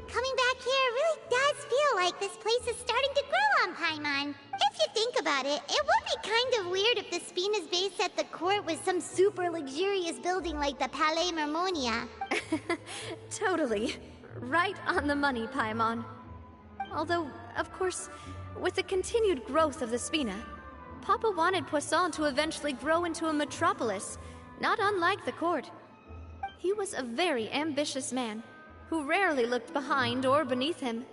Coming back here really does feel like this place is starting to grow on Paimon. If you think about it, it would be kind of weird if the Spina's base at the court was some super luxurious building like the Palais Mermonia. Totally. Right on the money, Paimon. Although, of course, with the continued growth of the Spina, Papa wanted Poisson to eventually grow into a metropolis, not unlike the court. He was a very ambitious man, who rarely looked behind or beneath him.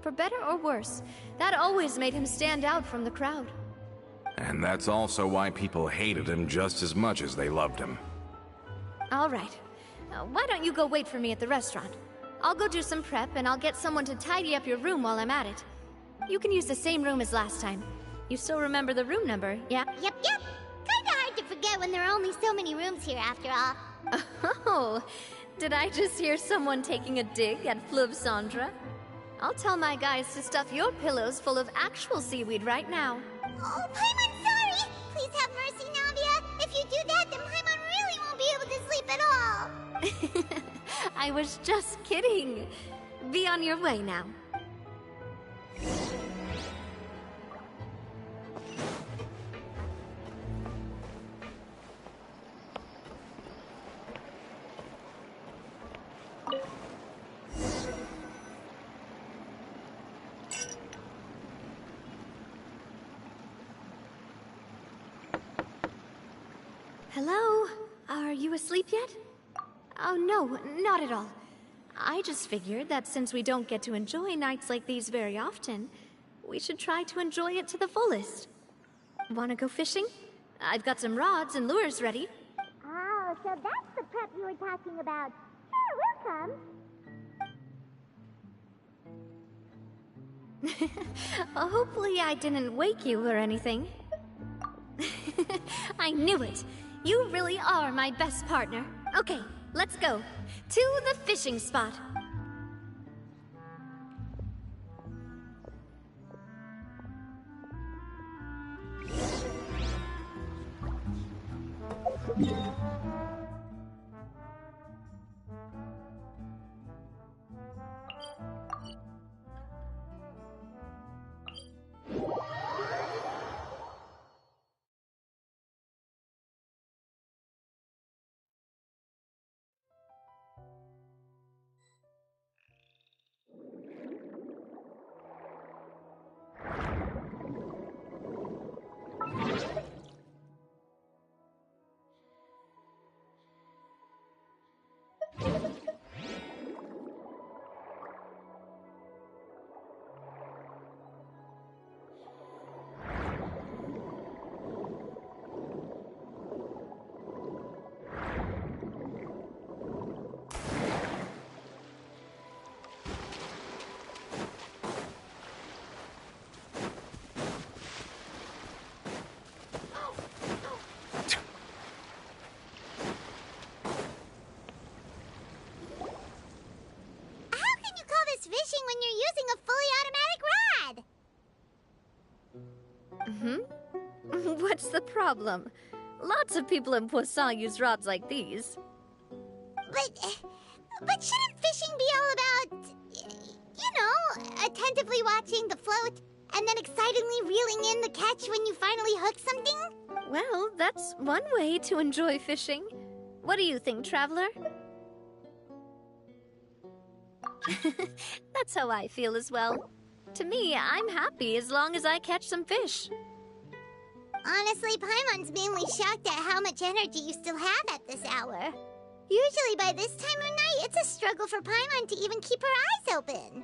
For better or worse, that always made him stand out from the crowd. And that's also why people hated him just as much as they loved him. All right. Why don't you go wait for me at the restaurant? I'll go do some prep, and I'll get someone to tidy up your room while I'm at it. You can use the same room as last time. You still remember the room number, yeah? Yep. Kinda hard to forget when there are only so many rooms here after all. Oh, did I just hear someone taking a dig at Fleuve Cendre? I'll tell my guys to stuff your pillows full of actual seaweed right now. Oh, Paimon, sorry! Please have mercy, Navia. If you do that, then Paimon really won't be able to sleep at all. I was just kidding. Be on your way now. Hello? Are you asleep yet? Oh, no, not at all. I just figured that since we don't get to enjoy nights like these very often, we should try to enjoy it to the fullest. Wanna go fishing? I've got some rods and lures ready. Oh, so that's the prep you were talking about. Sure, we'll come. Hopefully I didn't wake you or anything. I knew it. You really are my best partner. Okay, let's go. To the fishing spot. Fishing when you're using a fully automatic rod. What's the problem? Lots of people in Poisson use rods like these. But shouldn't fishing be all about, attentively watching the float and then excitedly reeling in the catch when you finally hook something? Well, that's one way to enjoy fishing. What do you think, Traveler? That's how I feel as well. To me, I'm happy as long as I catch some fish. Honestly, Paimon's mainly shocked at how much energy you still have at this hour. Usually by this time of night, it's a struggle for Paimon to even keep her eyes open.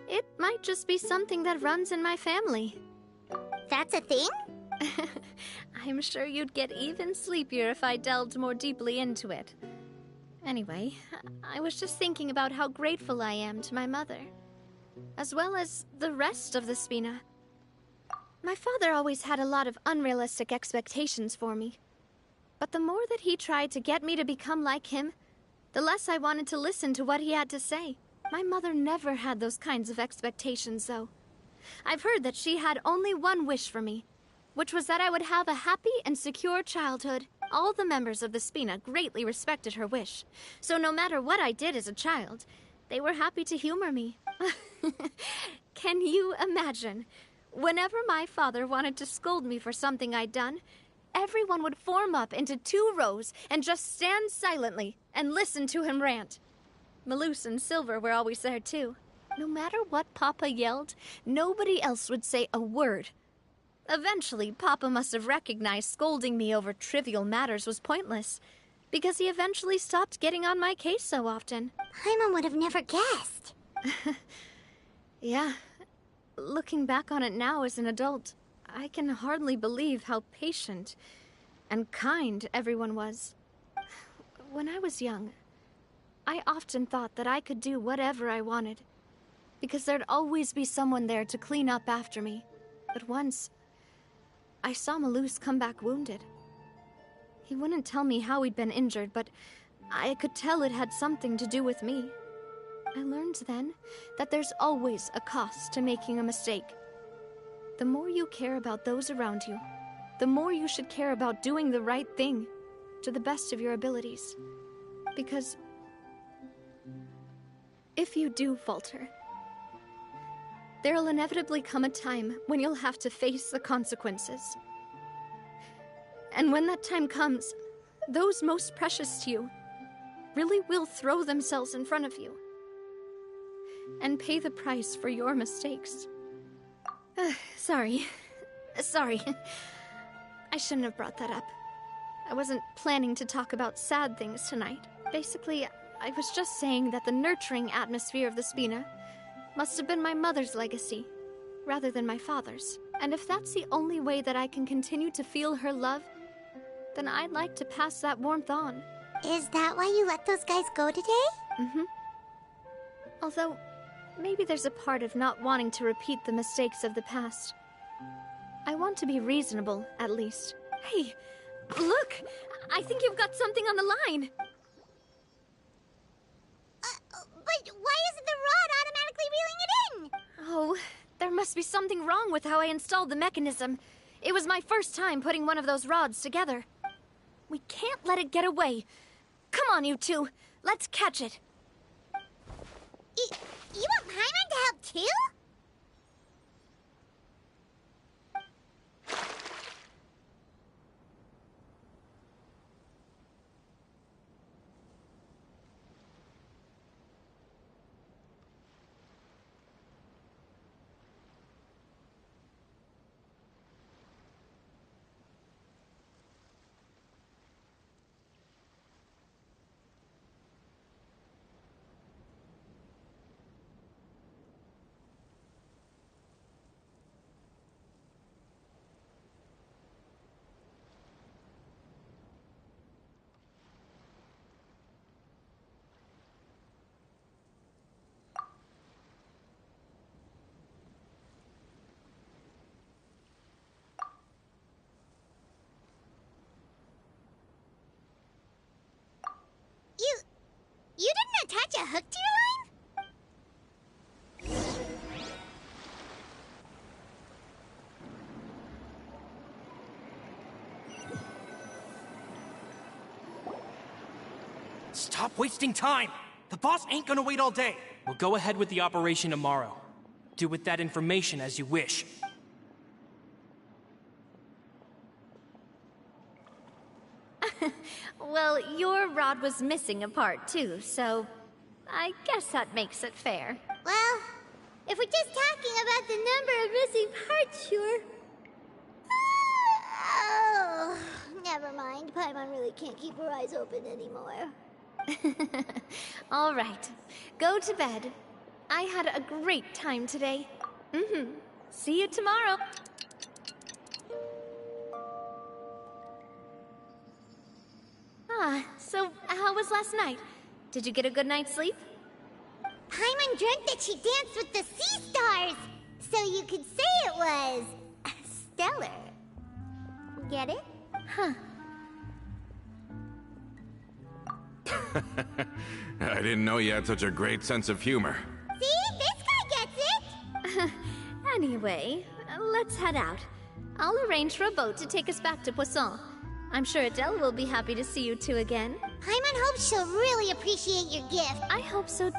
It might just be something that runs in my family. That's a thing? I'm sure you'd get even sleepier if I delved more deeply into it. Anyway, I was just thinking about how grateful I am to my mother, as well as the rest of the Spina. My father always had a lot of unrealistic expectations for me. But the more that he tried to get me to become like him, the less I wanted to listen to what he had to say. My mother never had those kinds of expectations, though. I've heard that she had only one wish for me, which was that I would have a happy and secure childhood. All the members of the Spina greatly respected her wish, so no matter what I did as a child, they were happy to humor me. Can you imagine? Whenever my father wanted to scold me for something I'd done, everyone would form up into 2 rows and just stand silently and listen to him rant. Melus and Silver were always there, too. No matter what Papa yelled, nobody else would say a word. Eventually, Papa must have recognized scolding me over trivial matters was pointless, because he eventually stopped getting on my case so often. Paimon would have never guessed. Yeah. Looking back on it now as an adult, I can hardly believe how patient and kind everyone was. When I was young, I often thought that I could do whatever I wanted, because there'd always be someone there to clean up after me. But once, I saw Melus come back wounded. He wouldn't tell me how he'd been injured, but I could tell it had something to do with me. I learned then that there's always a cost to making a mistake. The more you care about those around you, the more you should care about doing the right thing to the best of your abilities. Because if you do falter, there'll inevitably come a time when you'll have to face the consequences. And when that time comes, those most precious to you really will throw themselves in front of you and pay the price for your mistakes. Sorry. I shouldn't have brought that up. I wasn't planning to talk about sad things tonight. Basically, I was just saying that the nurturing atmosphere of the Spina must have been my mother's legacy, rather than my father's. And if that's the only way that I can continue to feel her love, then I'd like to pass that warmth on. Is that why you let those guys go today? Mm-hmm. Although, maybe there's a part of not wanting to repeat the mistakes of the past. I want to be reasonable, at least. Hey, look! I think you've got something on the line! But why isn't the rod automatically reeling it in? Oh, there must be something wrong with how I installed the mechanism. It was my first time putting one of those rods together. We can't let it get away. Come on, you two. Let's catch it. You want Paimon to help too? You didn't attach a hook to your line? Stop wasting time! The boss ain't gonna wait all day. We'll go ahead with the operation tomorrow. Do with that information as you wish. Well, your rod was missing a part too, so I guess that makes it fair. Well, if we're just talking about the number of missing parts, sure. Oh, never mind. Paimon really can't keep her eyes open anymore. All right, go to bed. I had a great time today. See you tomorrow. So how was last night? Did you get a good night's sleep? Paimon dreamt that she danced with the sea stars, so you could say it was stellar. Get it? Huh. I didn't know you had such a great sense of humor. See? This guy gets it! Anyway, let's head out. I'll arrange for a boat to take us back to Poisson. I'm sure Adele will be happy to see you two again. Paimon hopes she'll really appreciate your gift. I hope so.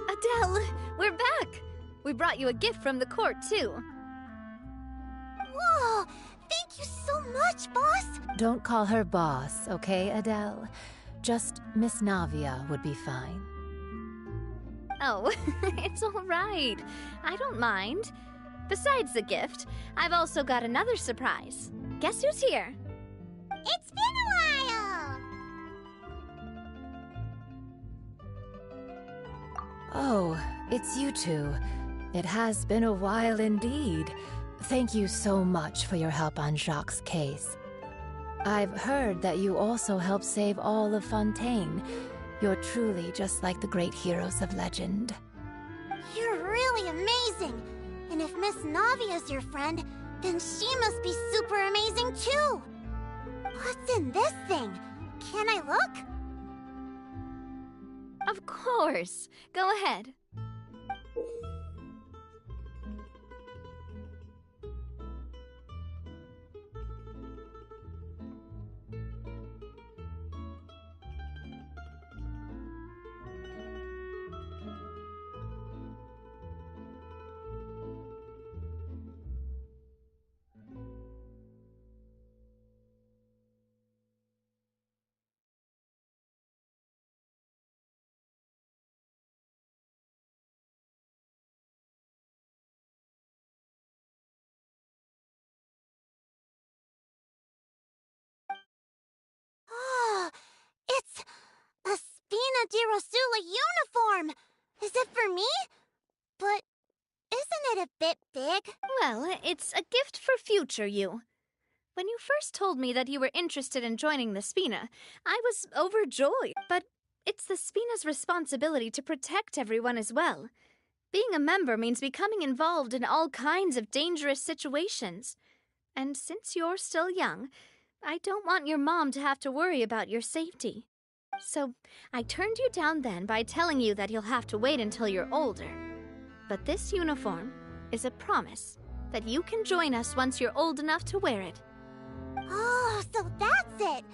Adele, we're back! We brought you a gift from the court, too. Whoa! Thank you so much, boss! Don't call her boss, okay, Adele? Just Miss Navia would be fine. Oh, it's all right. I don't mind. Besides the gift, I've also got another surprise. Guess who's here? It's been a while! Oh, it's you two. It has been a while indeed. Thank you so much for your help on Jacques' case. I've heard that you also helped save all of Fontaine. You're truly just like the great heroes of legend. You're really amazing! And if Miss Navia's your friend, then she must be super amazing too! What's in this thing? Can I look? Of course. Go ahead. Spina di Rosula uniform! Is it for me? But isn't it a bit big? Well, it's a gift for future you. When you first told me that you were interested in joining the Spina, I was overjoyed. But it's the Spina's responsibility to protect everyone as well. Being a member means becoming involved in all kinds of dangerous situations. And since you're still young, I don't want your mom to have to worry about your safety. So I turned you down then by telling you that you'll have to wait until you're older. But this uniform is a promise that you can join us once you're old enough to wear it. Oh, so that's it!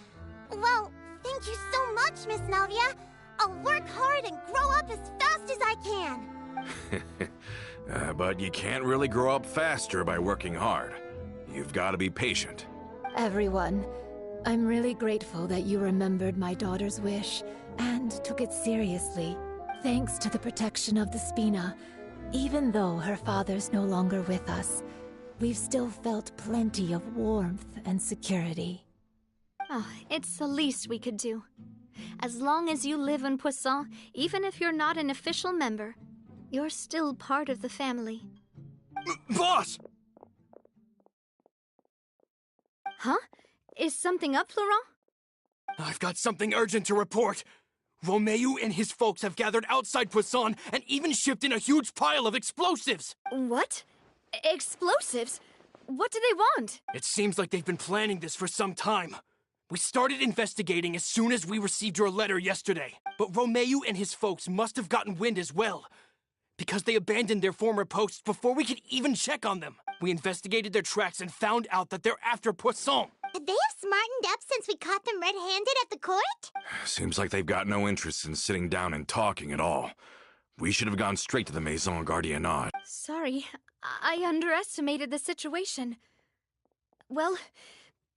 Well, thank you so much, Miss Navia. I'll work hard and grow up as fast as I can. But you can't really grow up faster by working hard. You've got to be patient. Everyone, I'm really grateful that you remembered my daughter's wish and took it seriously. Thanks to the protection of the Spina, even though her father's no longer with us, we've still felt plenty of warmth and security. Oh, it's the least we could do. As long as you live in Poisson, even if you're not an official member, you're still part of the family. Boss! Huh? Is something up, Florent? I've got something urgent to report. Romeu and his folks have gathered outside Poisson and even shipped in a huge pile of explosives. What? Explosives? What do they want? It seems like they've been planning this for some time. We started investigating as soon as we received your letter yesterday. But Romeu and his folks must have gotten wind as well, because they abandoned their former posts before we could even check on them. We investigated their tracks and found out that they're after Poisson. They have smartened up since we caught them red-handed at the court? Seems like they've got no interest in sitting down and talking at all. We should have gone straight to the Maison Gardiennage. Sorry, I underestimated the situation. Well,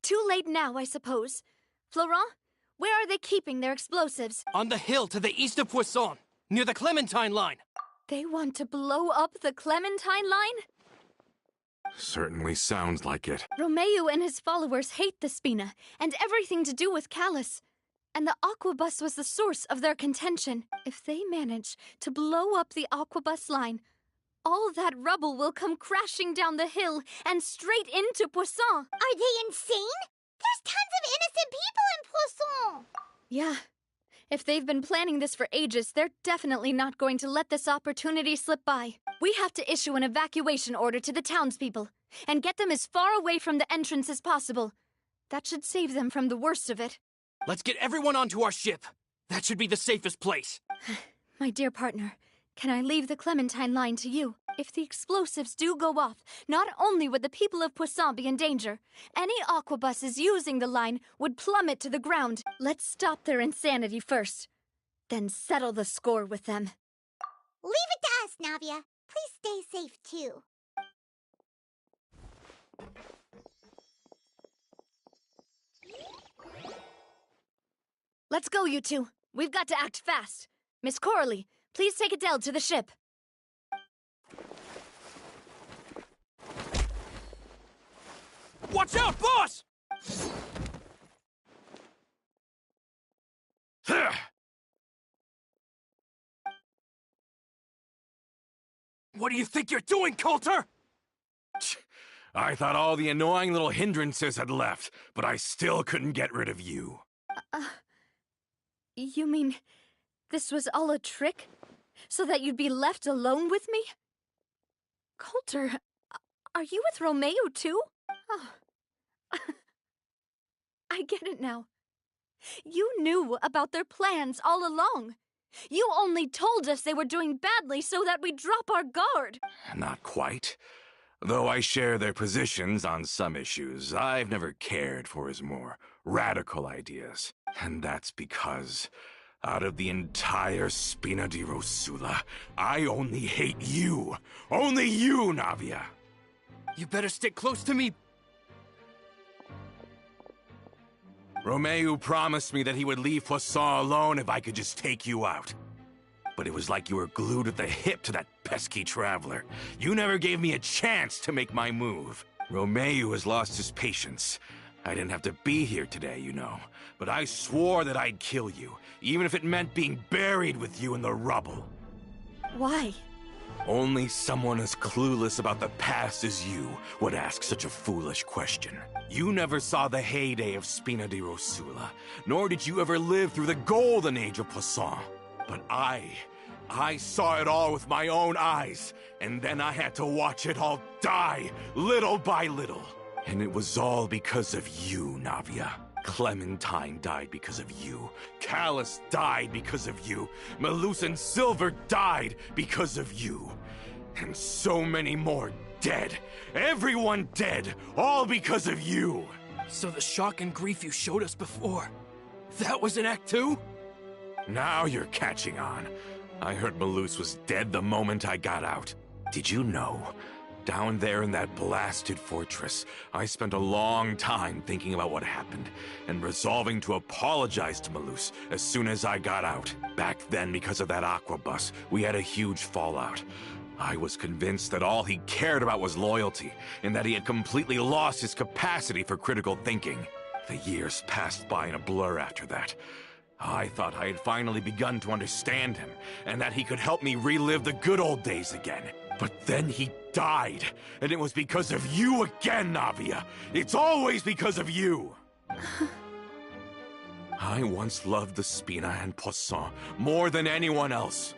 too late now, I suppose. Florent, where are they keeping their explosives? On the hill to the east of Poisson, near the Clementine line. They want to blow up the Clementine line? Certainly sounds like it. Romeu and his followers hate the Spina and everything to do with Callas. And the Aquabus was the source of their contention. If they manage to blow up the Aquabus line, all that rubble will come crashing down the hill and straight into Poisson. Are they insane? There's tons of innocent people in Poisson! Yeah. If they've been planning this for ages, they're definitely not going to let this opportunity slip by. We have to issue an evacuation order to the townspeople and get them as far away from the entrance as possible. That should save them from the worst of it. Let's get everyone onto our ship. That should be the safest place. My dear partner, can I leave the Clementine line to you? If the explosives do go off, not only would the people of Poisson be in danger, any aquabuses using the line would plummet to the ground. Let's stop their insanity first, then settle the score with them. Leave it to us, Navia. Please stay safe, too. Let's go, you two. We've got to act fast. Miss Coralie, please take Adele to the ship. Watch out, boss! What do you think you're doing, Coulter? I thought all the annoying little hindrances had left, but I still couldn't get rid of you. You mean this was all a trick? So that you'd be left alone with me? Coulter, are you with Romeu too? Oh. I get it now. You knew about their plans all along. You only told us they were doing badly so that we'd drop our guard. Not quite. Though I share their positions on some issues, I've never cared for his more radical ideas. And that's because, out of the entire Spina di Rosula, I only hate you. Only you, Navia. You better stick close to me. Romeu promised me that he would leave Poisson alone if I could just take you out. But it was like you were glued at the hip to that pesky traveler. You never gave me a chance to make my move. Romeu has lost his patience, I didn't have to be here today, you know, but I swore that I'd kill you, even if it meant being buried with you in the rubble. Why? Only someone as clueless about the past as you would ask such a foolish question. You never saw the heyday of Spina di Rosula, nor did you ever live through the golden age of Poisson. But I saw it all with my own eyes, and then I had to watch it all die, little by little. And it was all because of you, Navia. Clementine died because of you. Callas died because of you. Melus and Silver died because of you. And so many more dead. Everyone dead, all because of you. So the shock and grief you showed us before, that was in Act 2? Now you're catching on. I heard Melus was dead the moment I got out. Did you know? Down there in that blasted fortress, I spent a long time thinking about what happened, and resolving to apologize to Melus as soon as I got out. Back then, because of that aqua bus, we had a huge fallout. I was convinced that all he cared about was loyalty, and that he had completely lost his capacity for critical thinking. The years passed by in a blur after that. I thought I had finally begun to understand him, and that he could help me relive the good old days again. But then he died, and it was because of you again, Navia. It's always because of you. I once loved the Spina and Poisson more than anyone else.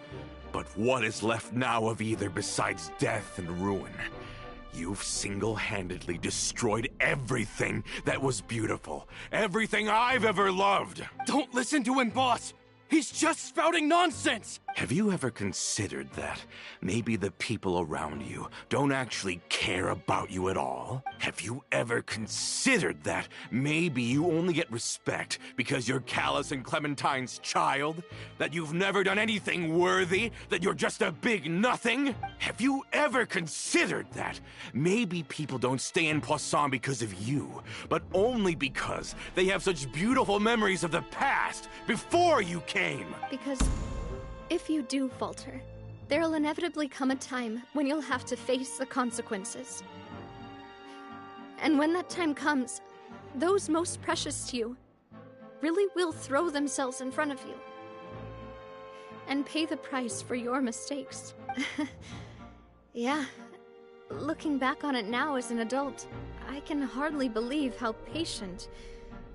But what is left now of either besides death and ruin? You've single-handedly destroyed everything that was beautiful. Everything I've ever loved. Don't listen to him, boss! He's just spouting nonsense! Have you ever considered that maybe the people around you don't actually care about you at all? Have you ever considered that maybe you only get respect because you're Callas and Clementine's child? That you've never done anything worthy? That you're just a big nothing? Have you ever considered that maybe people don't stay in Poisson because of you, but only because they have such beautiful memories of the past before you came? Because if you do falter, there'll inevitably come a time when you'll have to face the consequences. And when that time comes, those most precious to you really will throw themselves in front of you and pay the price for your mistakes. Yeah, looking back on it now as an adult, I can hardly believe how patient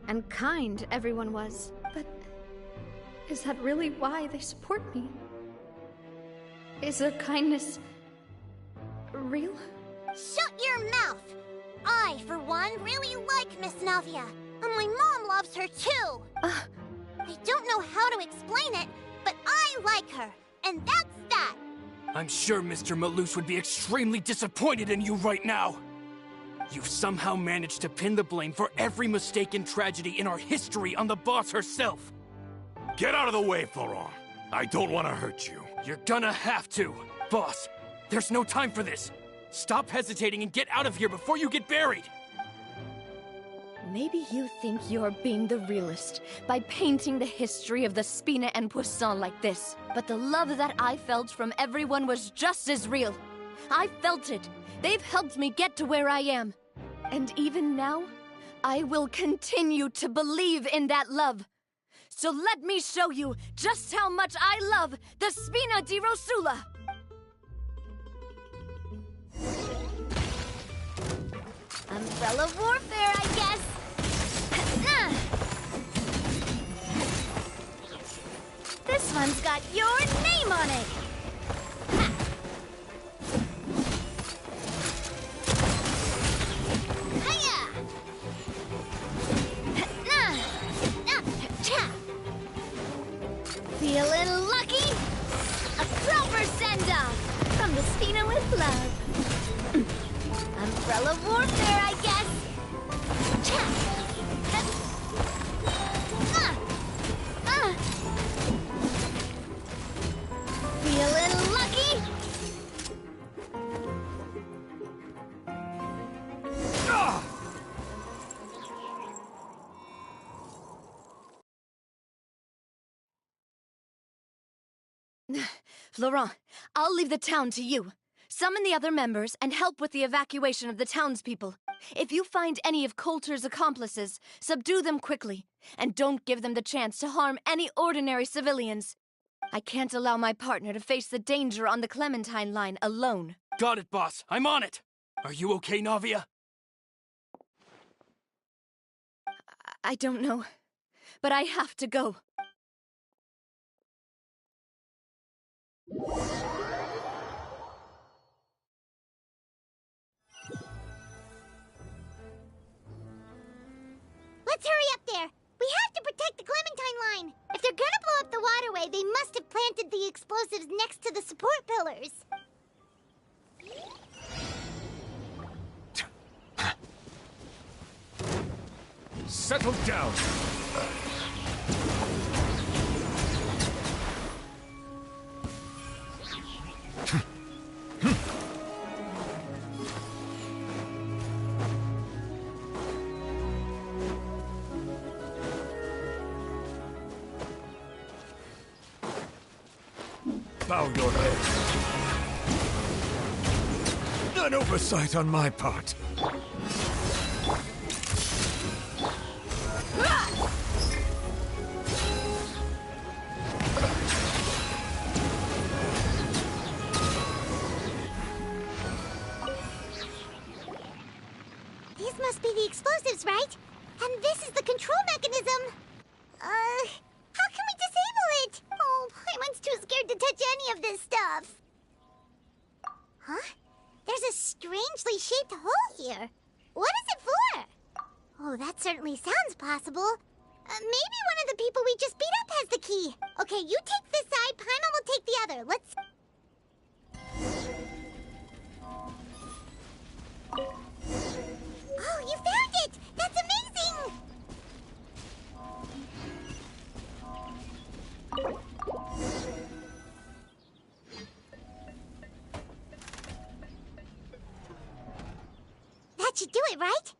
and kind everyone was. But is that really why they support me? Is their kindness real? Shut your mouth! I, for one, really like Miss Navia. And my mom loves her too. I don't know how to explain it, but I like her. And that's that. I'm sure Mr. Melus would be extremely disappointed in you right now. You've somehow managed to pin the blame for every mistake and tragedy in our history on the boss herself. Get out of the way, Florent. I don't want to hurt you. You're gonna have to. Boss, there's no time for this. Stop hesitating and get out of here before you get buried. Maybe you think you're being the realist by painting the history of the Spina and Poisson like this. But the love that I felt from everyone was just as real. I felt it. They've helped me get to where I am. And even now, I will continue to believe in that love. So let me show you just how much I love the Spina di Rosula! Umbrella warfare, I guess! This one's got your name on it! Feeling lucky? A proper send-off from the Spina with love. Umbrella warfare, I guess. Feeling lucky? Florent, I'll leave the town to you. Summon the other members and help with the evacuation of the townspeople. If you find any of Coulter's accomplices, subdue them quickly, and don't give them the chance to harm any ordinary civilians. I can't allow my partner to face the danger on the Clementine line alone. Got it, boss. I'm on it. Are you okay, Navia? I don't know, but I have to go. Let's hurry up there. We have to protect the Clementine line. If they're gonna blow up the waterway, they must have planted the explosives next to the support pillars. Settle down. Bow your head. An oversight on my part. These must be the explosives, right? And this is the control mechanism. How can we disable it? Oh, Paimon's too scared to touch any of this stuff. Huh? There's a strangely shaped hole here. What is it for? Oh, that certainly sounds possible. Maybe one of the people we just beat up has the key. Okay, you take this side, Paimon will take the other. Let's... Oh, you found it! That's amazing! That should do it, right?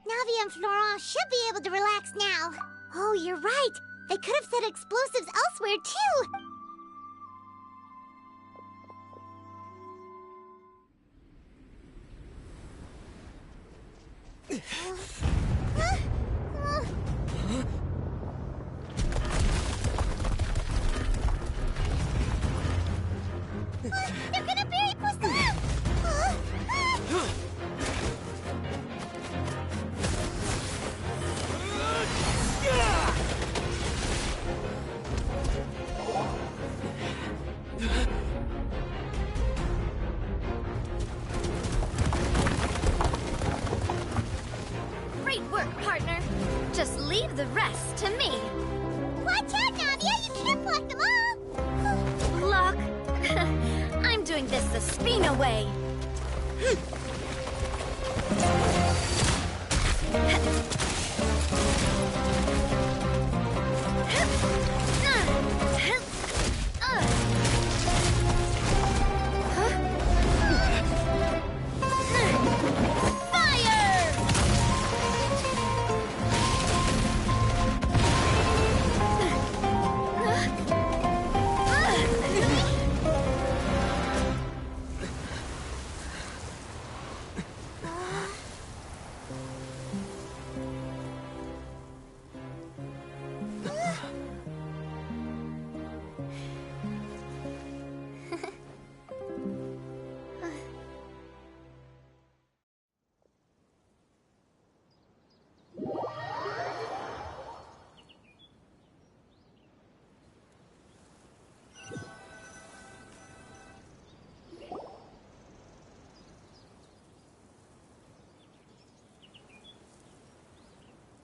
Navia and Florent should be able to relax now. Oh, you're right. They could have set explosives elsewhere, too. They're gonna bury Poisson! Great work, partner. Just leave the rest to me. Watch out, Navia! You can't block them all! Block? I'm doing this the Spina way.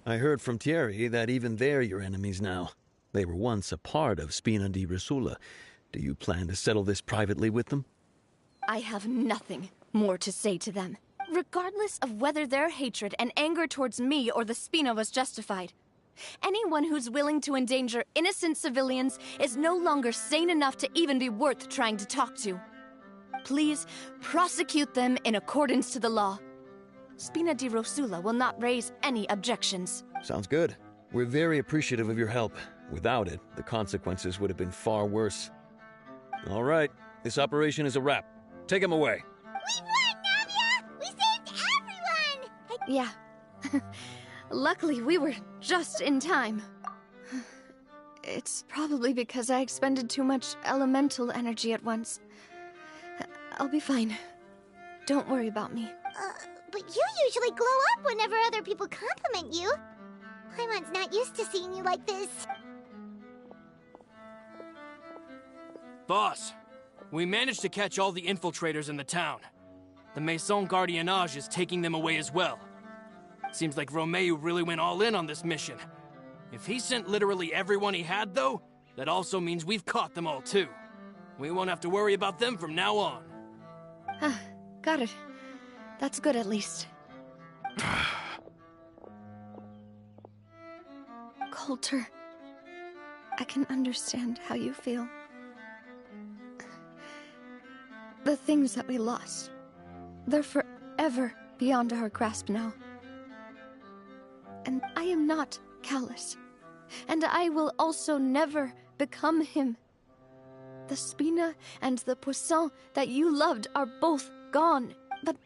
I heard from Thierry that even they're your enemies now. They were once a part of Spina di Rosula. Do you plan to settle this privately with them? I have nothing more to say to them. Regardless of whether their hatred and anger towards me or the Spina was justified, anyone who's willing to endanger innocent civilians is no longer sane enough to even be worth trying to talk to. Please prosecute them in accordance to the law. Spina di Rosula will not raise any objections. Sounds good. We're very appreciative of your help. Without it, the consequences would have been far worse. All right, this operation is a wrap. Take him away. We won, Navia! We saved Yeah. Luckily, we were just in time. It's probably because I expended too much elemental energy at once. I'll be fine. Don't worry about me. But you usually glow up whenever other people compliment you. Paimon's not used to seeing you like this. Boss, we managed to catch all the infiltrators in the town. The Maison Gardiennage is taking them away as well. Seems like Romeu really went all in on this mission. If he sent literally everyone he had, though, that also means we've caught them all, too. We won't have to worry about them from now on. Got it. That's good, at least. Coulter, I can understand how you feel. The things that we lost, they're forever beyond our grasp now. And I am not Callas. And I will also never become him. The Spina and the Poisson that you loved are both gone. But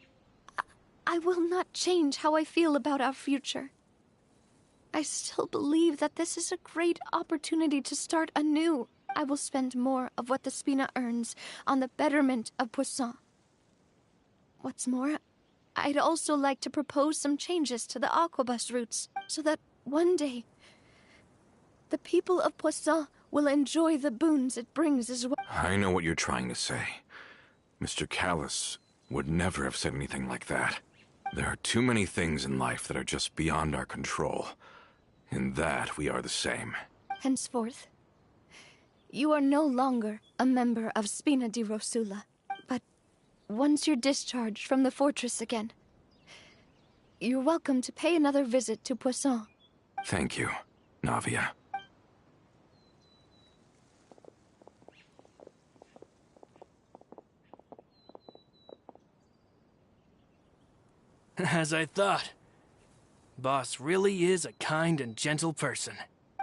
I will not change how I feel about our future. I still believe that this is a great opportunity to start anew. I will spend more of what the Spina earns on the betterment of Poisson. What's more, I'd also like to propose some changes to the aquabus routes, so that one day, the people of Poisson will enjoy the boons it brings as well. I know what you're trying to say. Mr. Callas would never have said anything like that. There are too many things in life that are just beyond our control. In that, we are the same. Henceforth, you are no longer a member of Spina di Rosula, but once you're discharged from the fortress again, you're welcome to pay another visit to Poisson. Thank you, Navia. As I thought. Boss really is a kind and gentle person.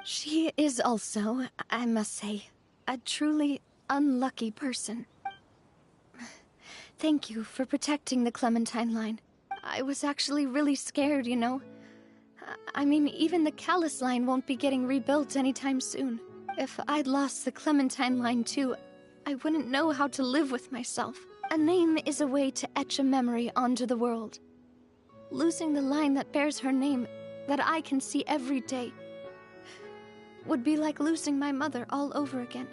She is also, I must say, a truly unlucky person. Thank you for protecting the Clementine line. I was actually really scared, you know. I mean, even the Callas line won't be getting rebuilt anytime soon. If I'd lost the Clementine line too, I wouldn't know how to live with myself. A name is a way to etch a memory onto the world. Losing the line that bears her name, that I can see every day, would be like losing my mother all over again.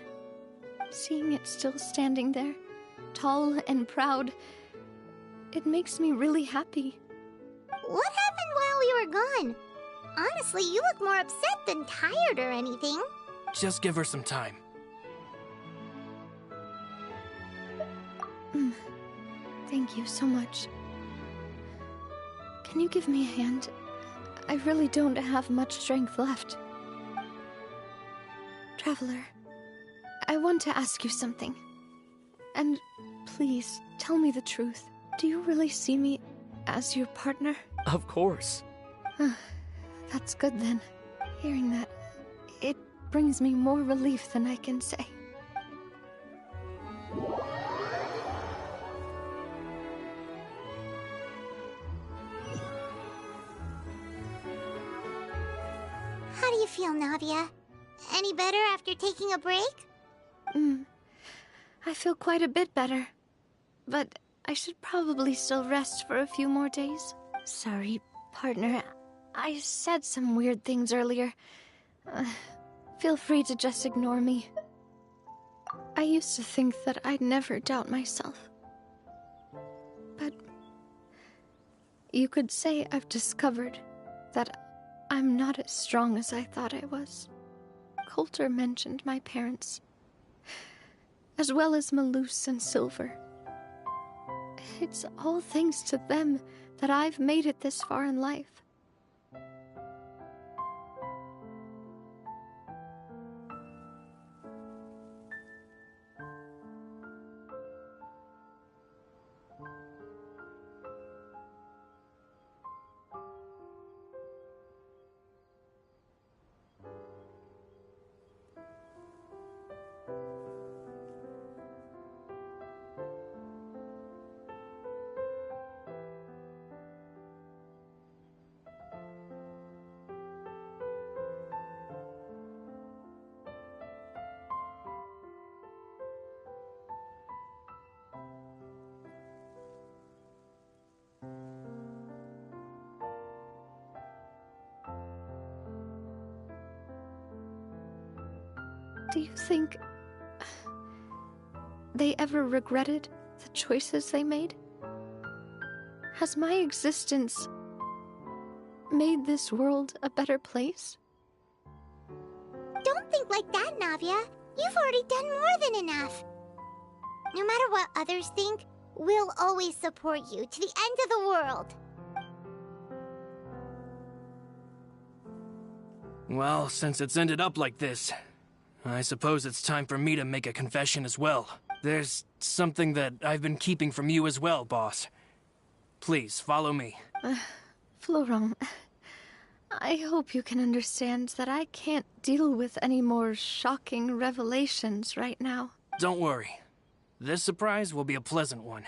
Seeing it still standing there, tall and proud, it makes me really happy. What happened while we were gone? Honestly, you look more upset than tired or anything. Just give her some time. Thank you so much. Can you give me a hand? I really don't have much strength left. Traveler, I want to ask you something. And please, tell me the truth. Do you really see me as your partner? Of course. That's good then. Hearing that, it brings me more relief than I can say. How do you feel, Navia? Any better after taking a break? I feel quite a bit better. But I should probably still rest for a few more days. Sorry, partner. I said some weird things earlier. Feel free to just ignore me. I used to think that I'd never doubt myself. But you could say I've discovered that I'm not as strong as I thought I was. Coulter mentioned my parents, as well as Melus and Silver. It's all thanks to them that I've made it this far in life. Do you think they ever regretted the choices they made? Has my existence made this world a better place? Don't think like that, Navia. You've already done more than enough. No matter what others think, we'll always support you to the end of the world. Well, since it's ended up like this, I suppose it's time for me to make a confession as well. There's something that I've been keeping from you as well, boss. Please, follow me. Florent, I hope you can understand that I can't deal with any more shocking revelations right now. Don't worry. This surprise will be a pleasant one.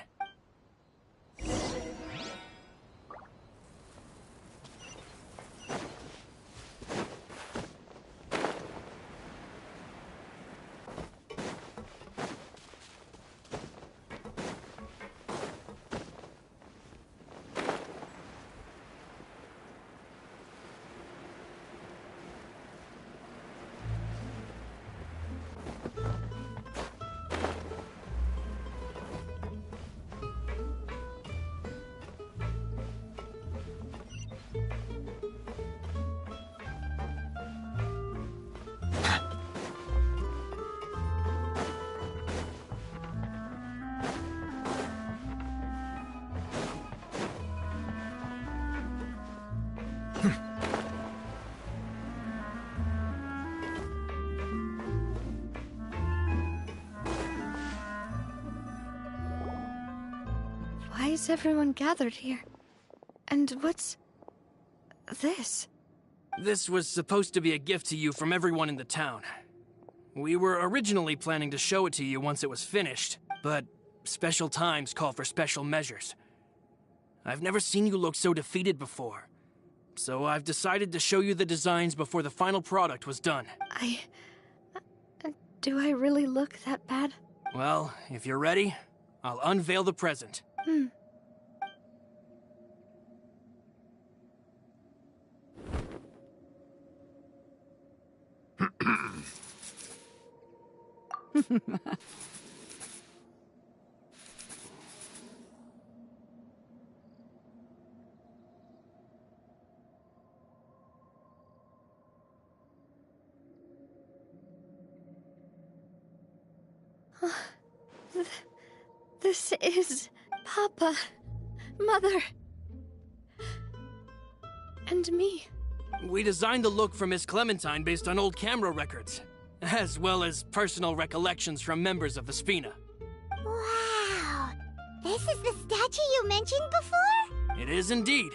Why is everyone gathered here? And what's this? This was supposed to be a gift to you from everyone in the town. We were originally planning to show it to you once it was finished, but special times call for special measures. I've never seen you look so defeated before, so I've decided to show you the designs before the final product was done. Do I really look that bad? Well, if you're ready, I'll unveil the present. This is Papa, Mother, and me. We designed the look for Miss Clementine based on old camera records, as well as personal recollections from members of the Spina. Wow! This is the statue you mentioned before? It is indeed.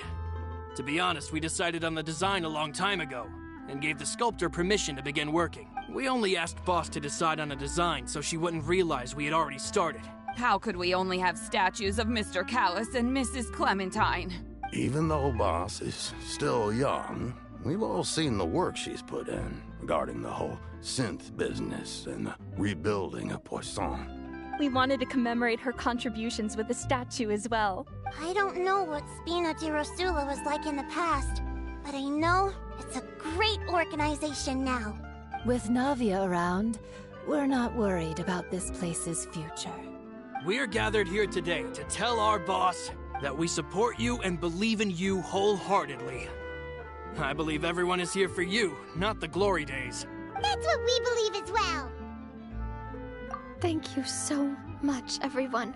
To be honest, we decided on the design a long time ago, and gave the sculptor permission to begin working. We only asked Boss to decide on a design so she wouldn't realize we had already started. How could we only have statues of Mr. Callas and Mrs. Clementine? Even though Boss is still young, we've all seen the work she's put in regarding the whole synth business and the rebuilding of Poisson. We wanted to commemorate her contributions with a statue as well. I don't know what Spina di Rosula was like in the past, but I know it's a great organization now. With Navia around, we're not worried about this place's future. We're gathered here today to tell our boss that we support you and believe in you wholeheartedly. I believe everyone is here for you, not the glory days. That's what we believe as well. Thank you so much, everyone.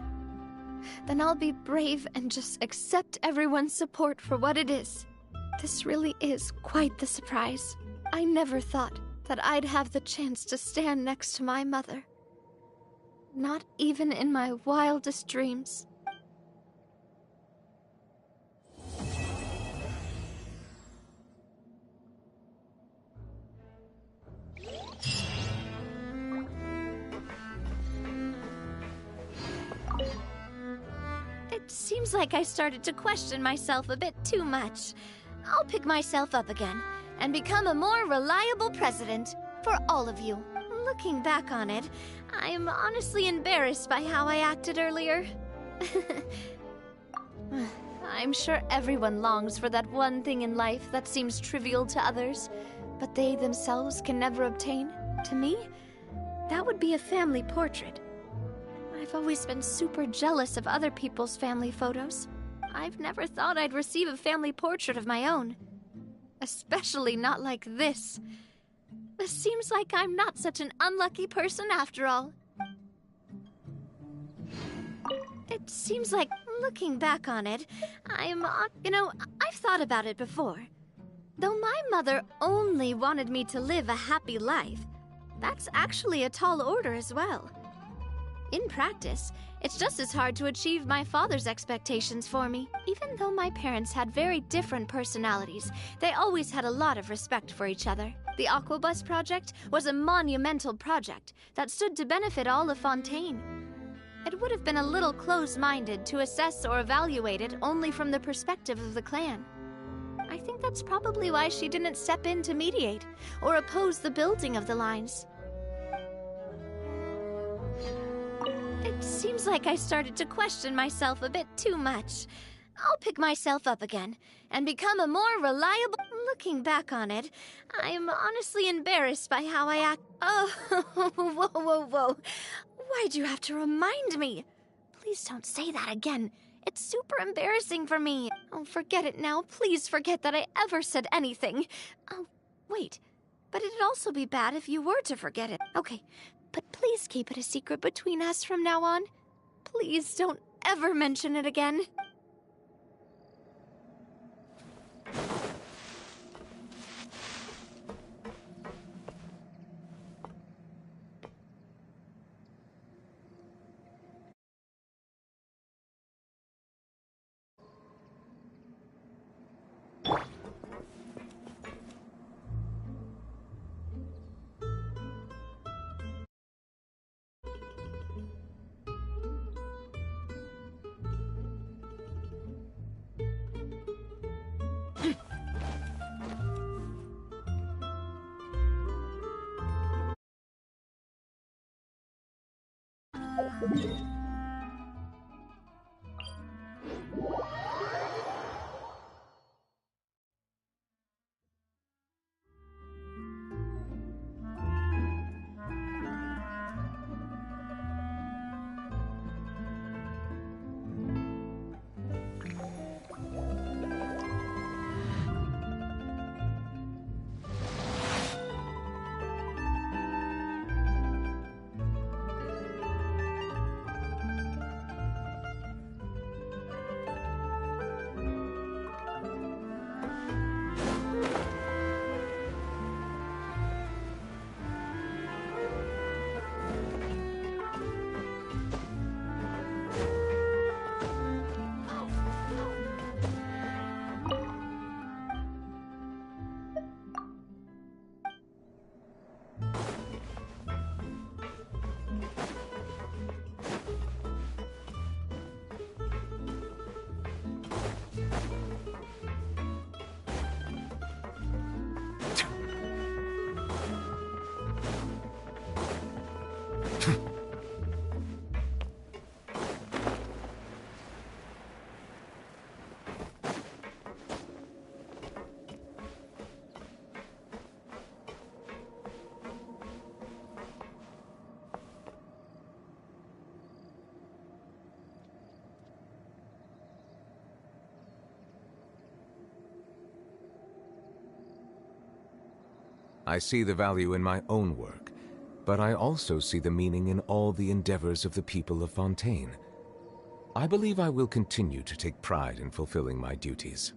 Then I'll be brave and just accept everyone's support for what it is. This really is quite the surprise. I never thought that I'd have the chance to stand next to my mother. Not even in my wildest dreams. It seems like I started to question myself a bit too much. I'll pick myself up again and become a more reliable president for all of you. Looking back on it, I'm honestly embarrassed by how I acted earlier. I'm sure everyone longs for that one thing in life that seems trivial to others, but they themselves can never obtain. To me, That would be a family portrait. I've always been super jealous of other people's family photos. I've never thought I'd receive a family portrait of my own. Especially not like this. It seems like I'm not such an unlucky person after all. It seems like, looking back on it, I've thought about it before. Though my mother only wanted me to live a happy life, that's actually a tall order as well. In practice, it's just as hard to achieve my father's expectations for me. Even though my parents had very different personalities, they always had a lot of respect for each other. The Aquabus project was a monumental project that stood to benefit all of Fontaine. It would have been a little close-minded to assess or evaluate it only from the perspective of the clan. I think that's probably why she didn't step in to mediate or oppose the building of the lines. It seems like I started to question myself a bit too much. I'll pick myself up again and become a more reliable... Looking back on it, I'm honestly embarrassed by how I act... Oh, whoa. Why'd you have to remind me? Please don't say that again. It's super embarrassing for me. Oh, forget it now. Please forget that I ever said anything. Oh, wait. But it'd also be bad if you were to forget it. Okay, but please keep it a secret between us from now on. Please don't ever mention it again. I see the value in my own work, but I also see the meaning in all the endeavors of the people of Fontaine. I believe I will continue to take pride in fulfilling my duties.